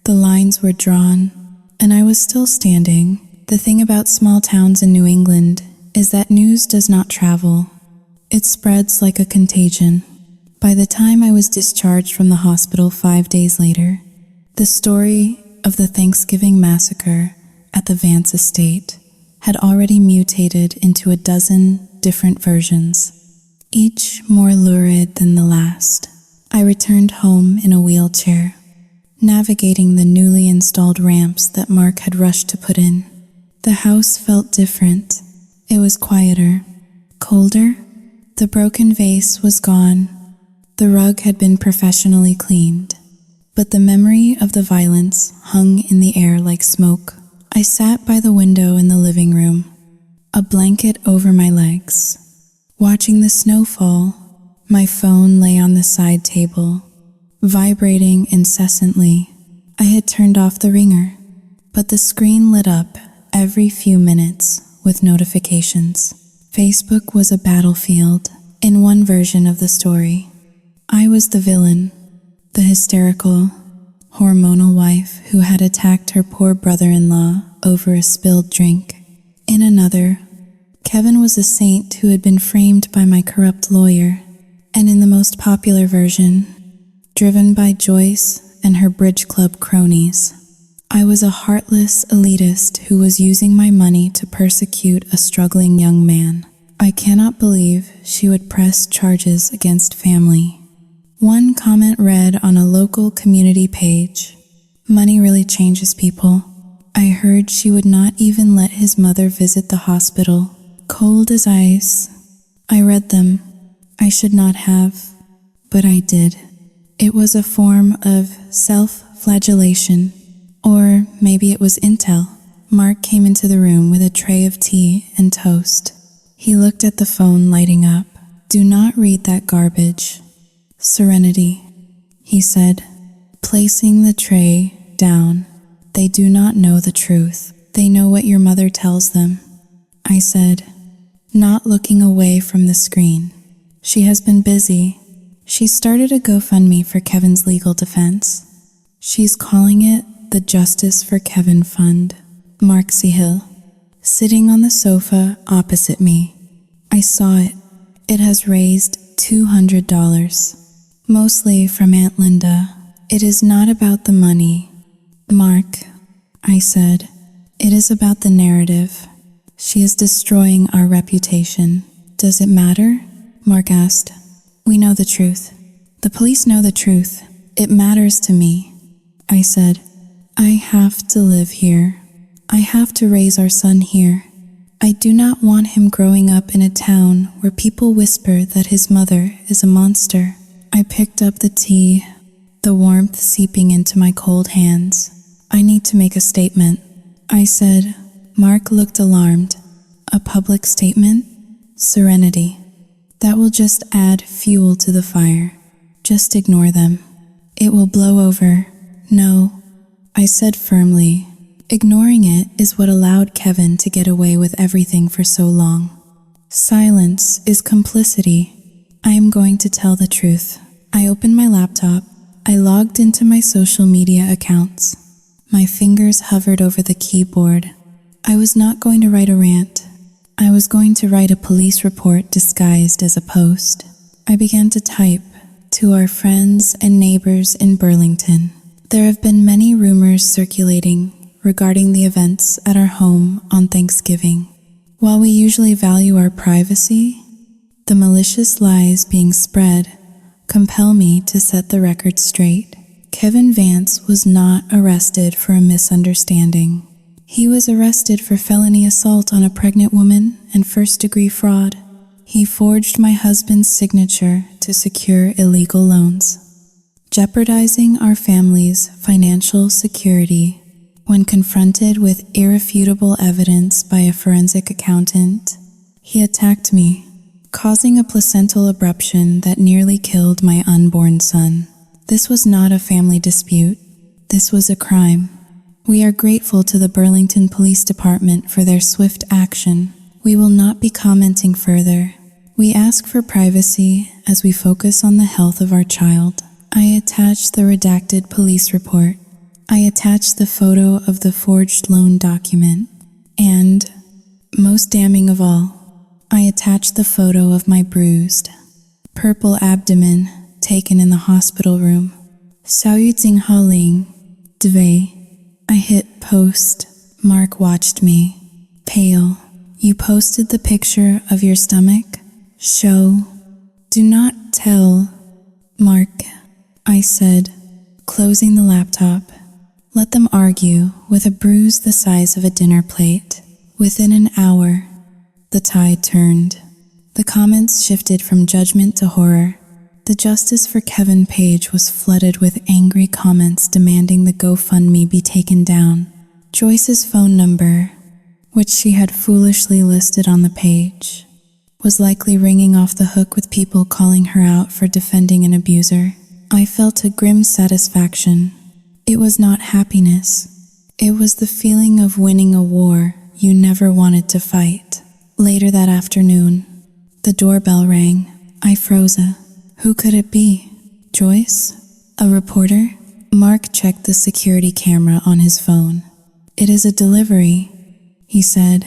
Speaker 1: The lines were drawn, and I was still standing. The thing about small towns in New England is that news does not travel. It spreads like a contagion. By the time I was discharged from the hospital 5 days later, the story of the Thanksgiving massacre at the Vance estate had already mutated into a dozen different versions, each more lurid than the last. I returned home in a wheelchair, navigating the newly installed ramps that Mark had rushed to put in. The house felt different. It was quieter, colder. The broken vase was gone. The rug had been professionally cleaned, but the memory of the violence hung in the air like smoke. I sat by the window in the living room, a blanket over my legs, watching the snow fall. My phone lay on the side table, vibrating incessantly. I had turned off the ringer, but the screen lit up every few minutes with notifications. Facebook was a battlefield. In one version of the story, I was the villain, the hysterical, hormonal wife who had attacked her poor brother-in-law over a spilled drink. In another, Kevin was a saint who had been framed by my corrupt lawyer. And in the most popular version, driven by Joyce and her bridge club cronies, I was a heartless elitist who was using my money to persecute a struggling young man. I cannot believe she would press charges against family. One comment read on a local community page, "Money really changes people." I heard she would not even let his mother visit the hospital. Cold as ice. I read them. I should not have, but I did. It was a form of self-flagellation, or maybe it was intel. Mark came into the room with a tray of tea and toast. He looked at the phone lighting up. "Do not read that garbage." "Serenity," he said, placing the tray down. "They do not know the truth. They know what your mother tells them," I said, not looking away from the screen. "She has been busy. She started a GoFundMe for Kevin's legal defense. She's calling it the Justice for Kevin Fund." Mark C. Hill, sitting on the sofa opposite me. I saw it. It has raised $200, mostly from Aunt Linda. "It is not about the money, Mark," I said. "It is about the narrative. She is destroying our reputation." "Does it matter?" Mark asked. "We know the truth. The police know the truth. It matters to me," I said. "I have to live here. I have to raise our son here. I do not want him growing up in a town where people whisper that his mother is a monster." I picked up the tea, the warmth seeping into my cold hands. "I need to make a statement," I said. Mark looked alarmed. "A public statement? Serenity. That will just add fuel to the fire. Just ignore them. It will blow over." "No," I said firmly. "Ignoring it is what allowed Kevin to get away with everything for so long. Silence is complicity. I am going to tell the truth." I opened my laptop. I logged into my social media accounts. My fingers hovered over the keyboard. I was not going to write a rant. I was going to write a police report disguised as a post. I began to type, "To our friends and neighbors in Burlington. There have been many rumors circulating regarding the events at our home on Thanksgiving. While we usually value our privacy, the malicious lies being spread compel me to set the record straight. Kevin Vance was not arrested for a misunderstanding. He was arrested for felony assault on a pregnant woman and first-degree fraud. He forged my husband's signature to secure illegal loans, jeopardizing our family's financial security. When confronted with irrefutable evidence by a forensic accountant, he attacked me, causing a placental abruption that nearly killed my unborn son. This was not a family dispute. This was a crime. We are grateful to the Burlington Police Department for their swift action. We will not be commenting further. We ask for privacy as we focus on the health of our child. I attach the redacted police report. I attach the photo of the forged loan document. And, most damning of all, I attach the photo of my bruised, purple abdomen taken in the hospital room. Saoyuting Dve. I hit post. Mark watched me. Pale. You posted the picture of your stomach? Show. Do not tell. Mark, I said, closing the laptop. Let them argue with a bruise the size of a dinner plate. Within an hour, the tide turned. The comments shifted from judgment to horror. The Justice for Kevin page was flooded with angry comments demanding the GoFundMe be taken down. Joyce's phone number, which she had foolishly listed on the page, was likely ringing off the hook with people calling her out for defending an abuser. I felt a grim satisfaction. It was not happiness. It was the feeling of winning a war you never wanted to fight. Later that afternoon, the doorbell rang. I froze. Who could it be? Joyce? A reporter? Mark checked the security camera on his phone. It is a delivery, he said.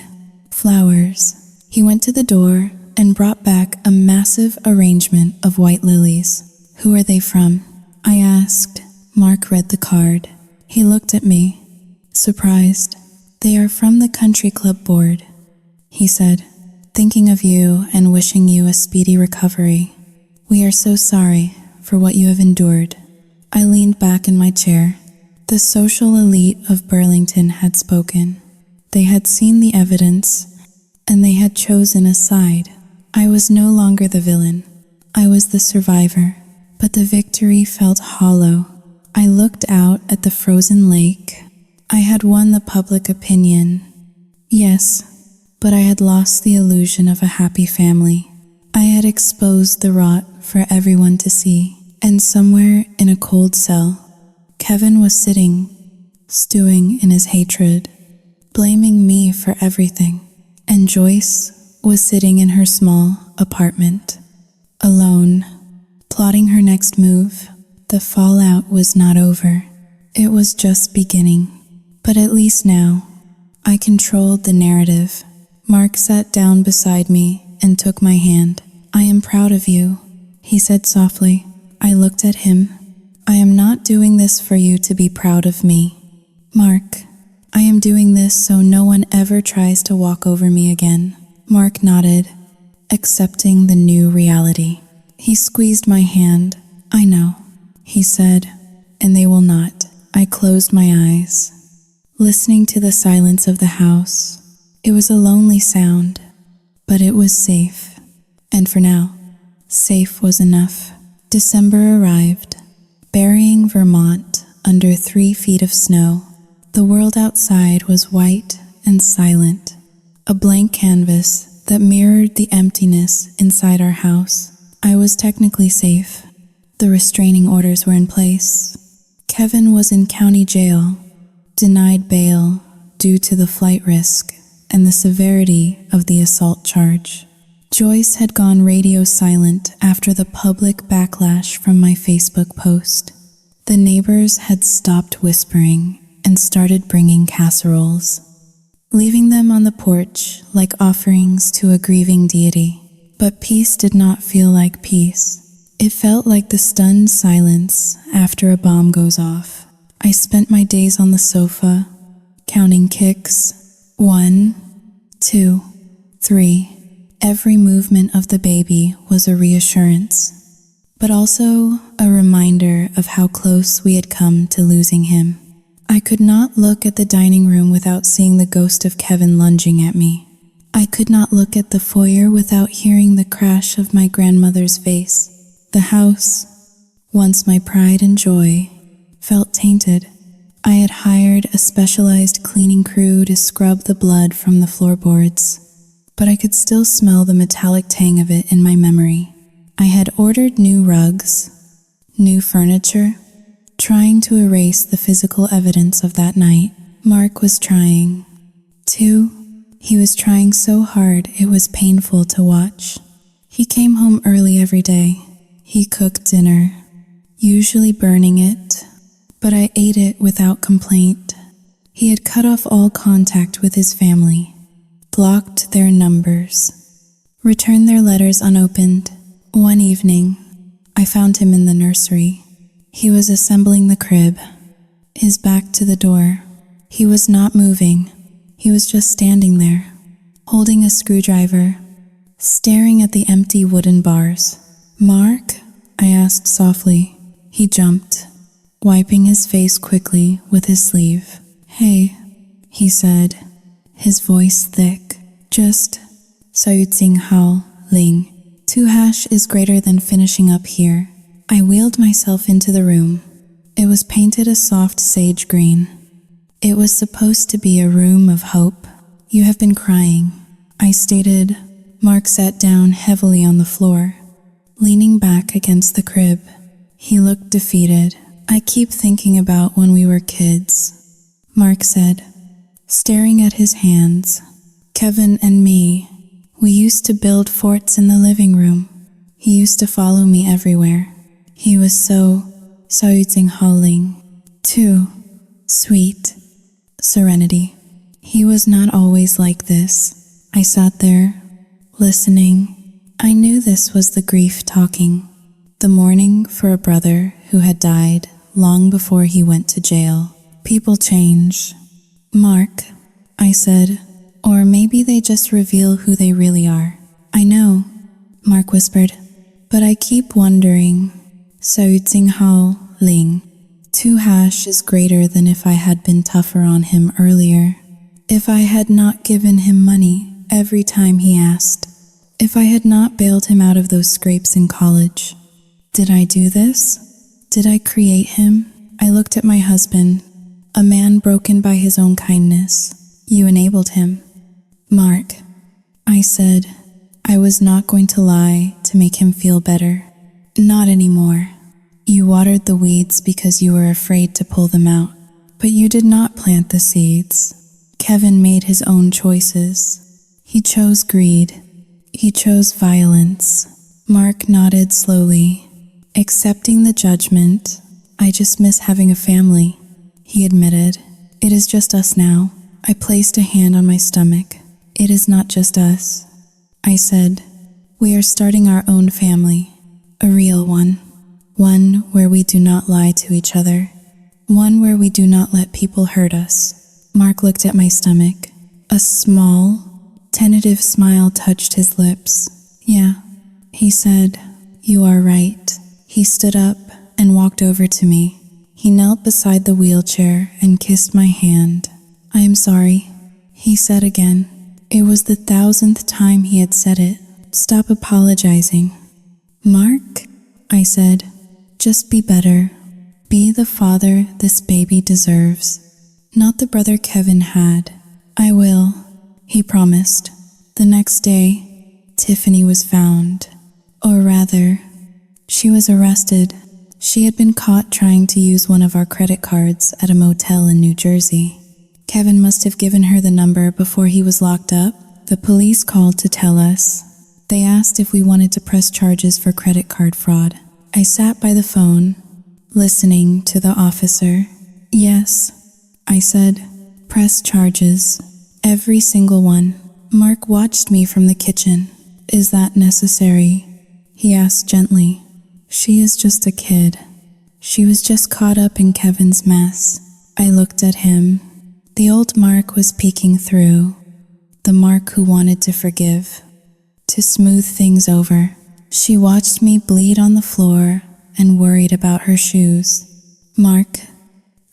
Speaker 1: Flowers. He went to the door and brought back a massive arrangement of white lilies. Who are they from? I asked. Mark read the card. He looked at me, surprised. They are from the country club board, he said, thinking of you and wishing you a speedy recovery. We are so sorry for what you have endured. I leaned back in my chair. The social elite of Burlington had spoken. They had seen the evidence, and they had chosen a side. I was no longer the villain. I was the survivor, but the victory felt hollow. I looked out at the frozen lake. I had won the public opinion. Yes, but I had lost the illusion of a happy family. I had exposed the rot for everyone to see, and somewhere in a cold cell, Kevin was sitting, stewing in his hatred, blaming me for everything, and Joyce was sitting in her small apartment, alone, plotting her next move. The fallout was not over. It was just beginning. But at least now, I controlled the narrative. Mark sat down beside me and took my hand. I am proud of you, he said softly. I looked at him. I am not doing this for you to be proud of me. Mark, I am doing this so no one ever tries to walk over me again. Mark nodded, accepting the new reality. He squeezed my hand. I know, he said, and they will not. I closed my eyes, listening to the silence of the house. It was a lonely sound, but it was safe. And for now, safe was enough. December arrived, burying Vermont under 3 feet of snow. The world outside was white and silent, a blank canvas that mirrored the emptiness inside our house. I was technically safe. The restraining orders were in place. Kevin was in county jail, denied bail due to the flight risk and the severity of the assault charge. Joyce had gone radio silent after the public backlash from my Facebook post. The neighbors had stopped whispering and started bringing casseroles, leaving them on the porch like offerings to a grieving deity. But peace did not feel like peace. It felt like the stunned silence after a bomb goes off. I spent my days on the sofa, counting kicks. 1, 2, 3. Every movement of the baby was a reassurance, but also a reminder of how close we had come to losing him. I could not look at the dining room without seeing the ghost of Kevin lunging at me. I could not look at the foyer without hearing the crash of my grandmother's vase. The house, once my pride and joy, felt tainted. I had hired a specialized cleaning crew to scrub the blood from the floorboards, but I could still smell the metallic tang of it in my memory. I had ordered new rugs, new furniture, trying to erase the physical evidence of that night. Mark was trying. 2. He was trying so hard it was painful to watch. He came home early every day. He cooked dinner, usually burning it, but I ate it without complaint. He had cut off all contact with his family, blocked their numbers, returned their letters unopened. One evening, I found him in the nursery. He was assembling the crib, his back to the door. He was not moving. He was just standing there, holding a screwdriver, staring at the empty wooden bars. "Mark?" I asked softly. He jumped, wiping his face quickly with his sleeve. "Hey," he said, his voice thick. "Just Sayutsing Hao Ling. 2# is greater than finishing up here." I wheeled myself into the room. It was painted a soft sage green. It was supposed to be a room of hope. "You have been crying," I stated. Mark sat down heavily on the floor, leaning back against the crib. He looked defeated. "I keep thinking about when we were kids," Mark said, staring at his hands. "Kevin and me, we used to build forts in the living room. He used to follow me everywhere. He was so Sayutsing Haoling. 2. Sweet. Serenity. He was not always like this." I sat there, listening. I knew this was the grief talking, the mourning for a brother who had died long before he went to jail. "People change, Mark," I said, "or maybe they just reveal who they really are." "I know," Mark whispered, "but I keep wondering." Sayutsing Hao Ling. 2# is greater than if I had been tougher on him earlier. If I had not given him money every time he asked. If I had not bailed him out of those scrapes in college. Did I do this? Did I create him? I looked at my husband, a man broken by his own kindness. "You enabled him." "Mark," I said, "I was not going to lie to make him feel better. Not anymore. You watered the weeds because you were afraid to pull them out, but you did not plant the seeds. Kevin made his own choices. He chose greed. He chose violence." Mark nodded slowly, accepting the judgment. "I just miss having a family," he admitted. "It is just us now." I placed a hand on my stomach. "It is not just us," I said. "We are starting our own family, a real one. One where we do not lie to each other. One where we do not let people hurt us." Mark looked at my stomach. A small, tentative smile touched his lips. "Yeah," he said, "you are right." He stood up and walked over to me. He knelt beside the wheelchair and kissed my hand. "I am sorry," he said again. It was the 1000th time he had said it. "Stop apologizing." "Mark," I said, "just be better. Be the father this baby deserves, not the brother Kevin had." "I will," he promised. The next day, Tiffany was found. Or rather, she was arrested. She had been caught trying to use one of our credit cards at a motel in New Jersey. Kevin must have given her the number before he was locked up. The police called to tell us. They asked if we wanted to press charges for credit card fraud. I sat by the phone, listening to the officer. "Yes," I said, "press charges. Every single one." Mark watched me from the kitchen. "Is that necessary?" he asked gently. "She is just a kid. She was just caught up in Kevin's mess." I looked at him. The old Mark was peeking through. The Mark who wanted to forgive, to smooth things over. She watched me bleed on the floor and worried about her shoes. "Mark,"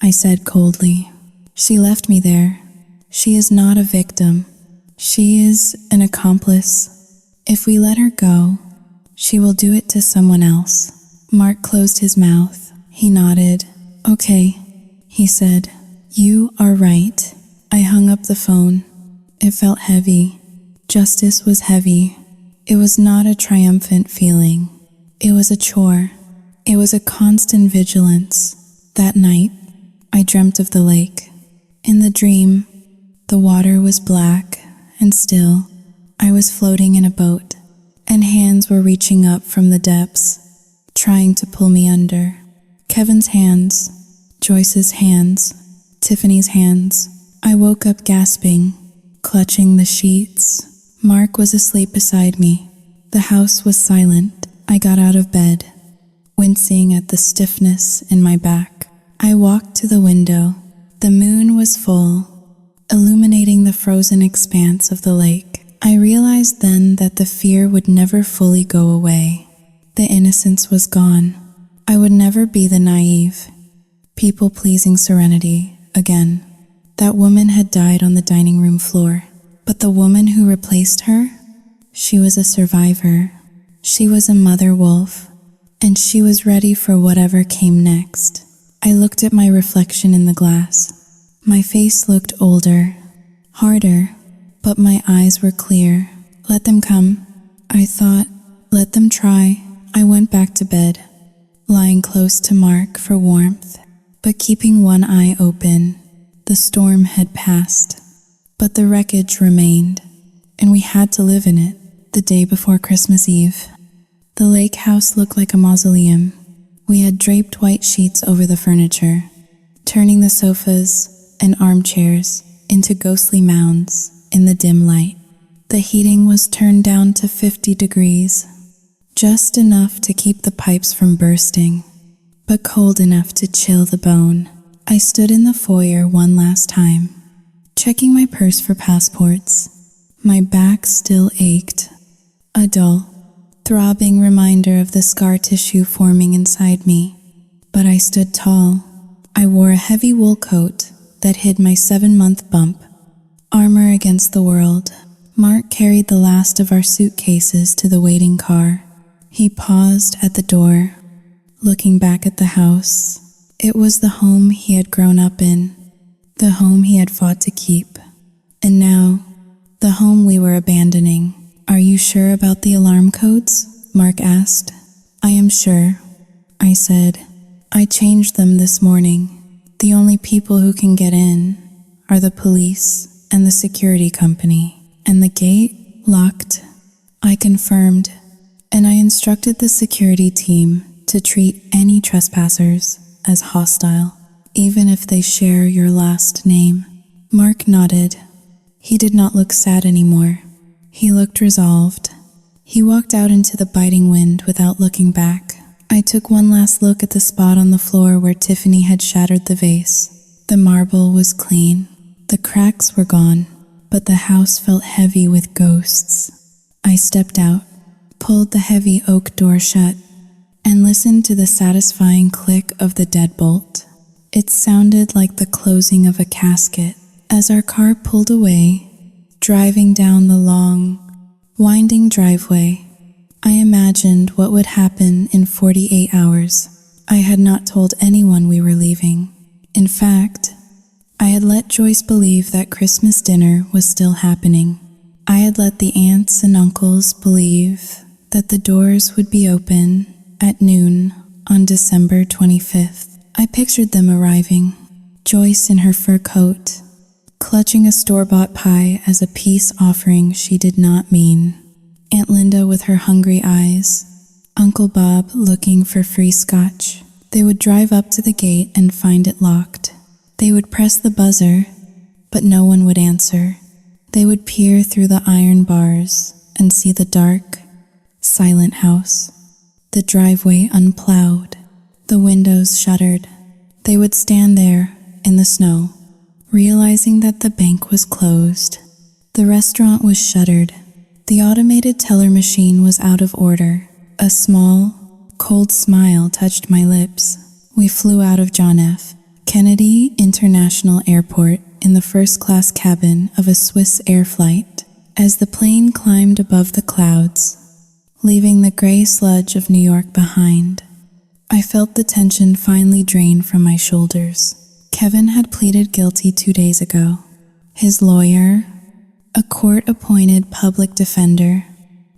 Speaker 1: I said coldly, "she left me there. She is not a victim. She is an accomplice. If we let her go, she will do it to someone else." Mark closed his mouth. He nodded. "Okay," he said. "You are right." I hung up the phone. It felt heavy. Justice was heavy. It was not a triumphant feeling. It was a chore. It was a constant vigilance. That night, I dreamt of the lake. In the dream, the water was black and still. I was floating in a boat, and hands were reaching up from the depths, trying to pull me under. Kevin's hands, Joyce's hands, Tiffany's hands. I woke up gasping, clutching the sheets. Mark was asleep beside me. The house was silent. I got out of bed, wincing at the stiffness in my back. I walked to the window. The moon was full, illuminating the frozen expanse of the lake. I realized then that the fear would never fully go away. The innocence was gone. I would never be the naive, people-pleasing serenity again. That woman had died on the dining room floor, but the woman who replaced her, she was a survivor. She was a mother wolf, and she was ready for whatever came next. I looked at my reflection in the glass. My face looked older, harder, but my eyes were clear. Let them come, I thought. Let them try. I went back to bed, lying close to Mark for warmth, but keeping one eye open. The storm had passed, but the wreckage remained, and we had to live in it. The day before Christmas Eve, the lake house looked like a mausoleum. We had draped white sheets over the furniture, turning the sofas and armchairs into ghostly mounds in the dim light. The heating was turned down to 50 degrees, just enough to keep the pipes from bursting, but cold enough to chill the bone. I stood in the foyer one last time, checking my purse for passports. My back still ached, a dull, throbbing reminder of the scar tissue forming inside me. But I stood tall. I wore a heavy wool coat that hid my 7-month bump, armor against the world. Mark carried the last of our suitcases to the waiting car. He paused at the door, looking back at the house. It was the home he had grown up in, the home he had fought to keep, and now, the home we were abandoning. "Are you sure about the alarm codes?" Mark asked. "I am sure," I said. "I changed them this morning. The only people who can get in are the police and the security company. And the gate? Locked." I confirmed, and I instructed the security team to treat any trespassers as hostile, even if they share your last name. Mark nodded. He did not look sad anymore. He looked resolved. He walked out into the biting wind without looking back. I took one last look at the spot on the floor where Tiffany had shattered the vase. The marble was clean. The cracks were gone, but the house felt heavy with ghosts. I stepped out, pulled the heavy oak door shut, and listened to the satisfying click of the deadbolt. It sounded like the closing of a casket. As our car pulled away, driving down the long, winding driveway, I imagined what would happen in 48 hours. I had not told anyone we were leaving. In fact, I had let Joyce believe that Christmas dinner was still happening. I had let the aunts and uncles believe that the doors would be open at noon on December 25th. I pictured them arriving, Joyce in her fur coat, clutching a store-bought pie as a peace offering she did not mean, Aunt Linda with her hungry eyes, Uncle Bob looking for free scotch. They would drive up to the gate and find it locked. They would press the buzzer, but no one would answer. They would peer through the iron bars and see the dark, silent house, the driveway unplowed, the windows shuttered. They would stand there in the snow, realizing that the bank was closed, the restaurant was shuttered, the automated teller machine was out of order. A small, cold smile touched my lips. We flew out of John F. Kennedy International Airport in the first-class cabin of a Swiss air flight. As the plane climbed above the clouds, leaving the gray sludge of New York behind, I felt the tension finally drain from my shoulders. Kevin had pleaded guilty 2 days ago. His lawyer, a court-appointed public defender,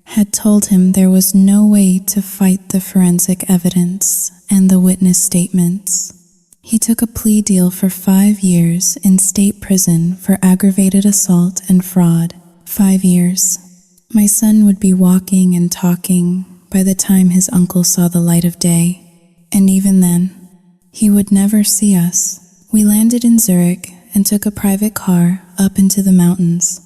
Speaker 1: had told him there was no way to fight the forensic evidence and the witness statements. He took a plea deal for 5 years in state prison for aggravated assault and fraud. 5 years. My son would be walking and talking by the time his uncle saw the light of day. And even then, he would never see us. We landed in Zurich and took a private car up into the mountains.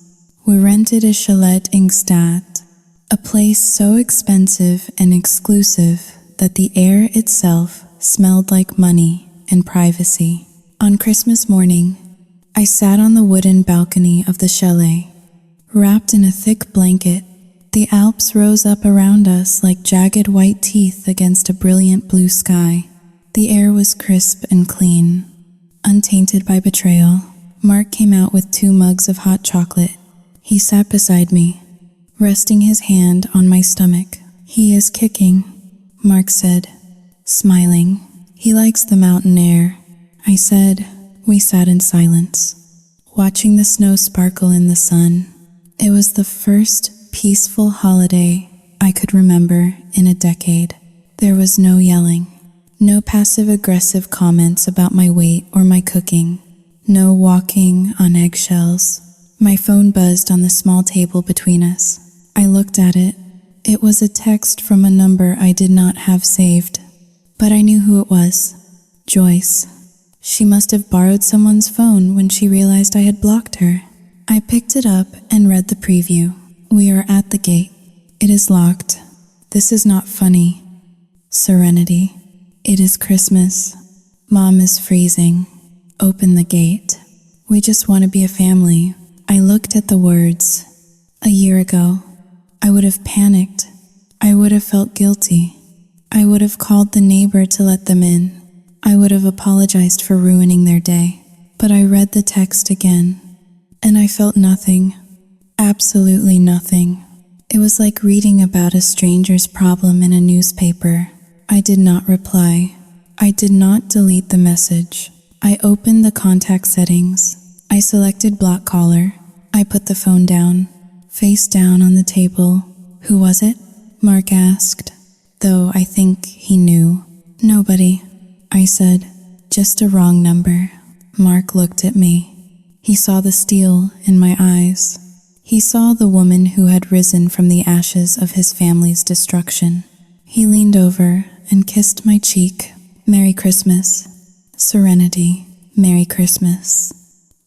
Speaker 1: We rented a chalet in Gstaad, a place so expensive and exclusive that the air itself smelled like money and privacy. On Christmas morning, I sat on the wooden balcony of the chalet, wrapped in a thick blanket. The Alps rose up around us like jagged white teeth against a brilliant blue sky. The air was crisp and clean, untainted by betrayal. Mark came out with 2 mugs of hot chocolate. He sat beside me, resting his hand on my stomach. "He is kicking," Mark said, smiling. "He likes the mountain air," I said. We sat in silence, watching the snow sparkle in the sun. It was the first peaceful holiday I could remember in a decade. There was no yelling, no passive-aggressive comments about my weight or my cooking, no walking on eggshells. My phone buzzed on the small table between us. I looked at it. It was a text from a number I did not have saved, but I knew who it was. Joyce. She must have borrowed someone's phone when she realized I had blocked her. I picked it up and read the preview. "We are at the gate. It is locked. This is not funny. Serenity. It is Christmas. Mom is freezing. Open the gate. We just want to be a family." I looked at the words. A year ago, I would have panicked. I would have felt guilty. I would have called the neighbor to let them in. I would have apologized for ruining their day. But I read the text again, and I felt nothing. Absolutely nothing. It was like reading about a stranger's problem in a newspaper. I did not reply. I did not delete the message. I opened the contact settings. I selected block caller. I put the phone down, face down on the table. "Who was it?" Mark asked, though I think he knew. "Nobody," I said. "Just a wrong number." Mark looked at me. He saw the steel in my eyes. He saw the woman who had risen from the ashes of his family's destruction. He leaned over and kissed my cheek. "Merry Christmas. Serenity. Merry Christmas,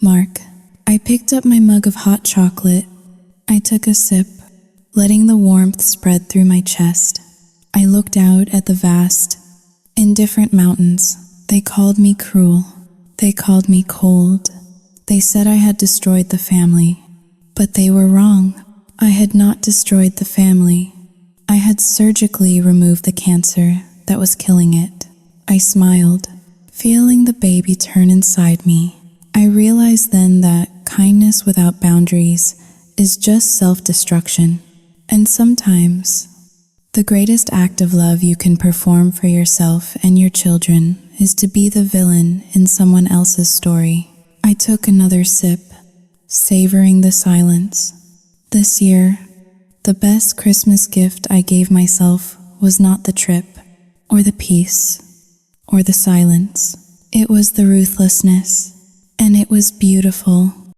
Speaker 1: Mark." I picked up my mug of hot chocolate. I took a sip, letting the warmth spread through my chest. I looked out at the vast, indifferent mountains. They called me cruel. They called me cold. They said I had destroyed the family. But they were wrong. I had not destroyed the family. I had surgically removed the cancer that was killing it. I smiled, feeling the baby turn inside me. I realized then that kindness without boundaries is just self-destruction. And sometimes, the greatest act of love you can perform for yourself and your children is to be the villain in someone else's story. I took another sip, savoring the silence. This year, the best Christmas gift I gave myself was not the trip, or the peace, or the silence. It was the ruthlessness, and it was beautiful.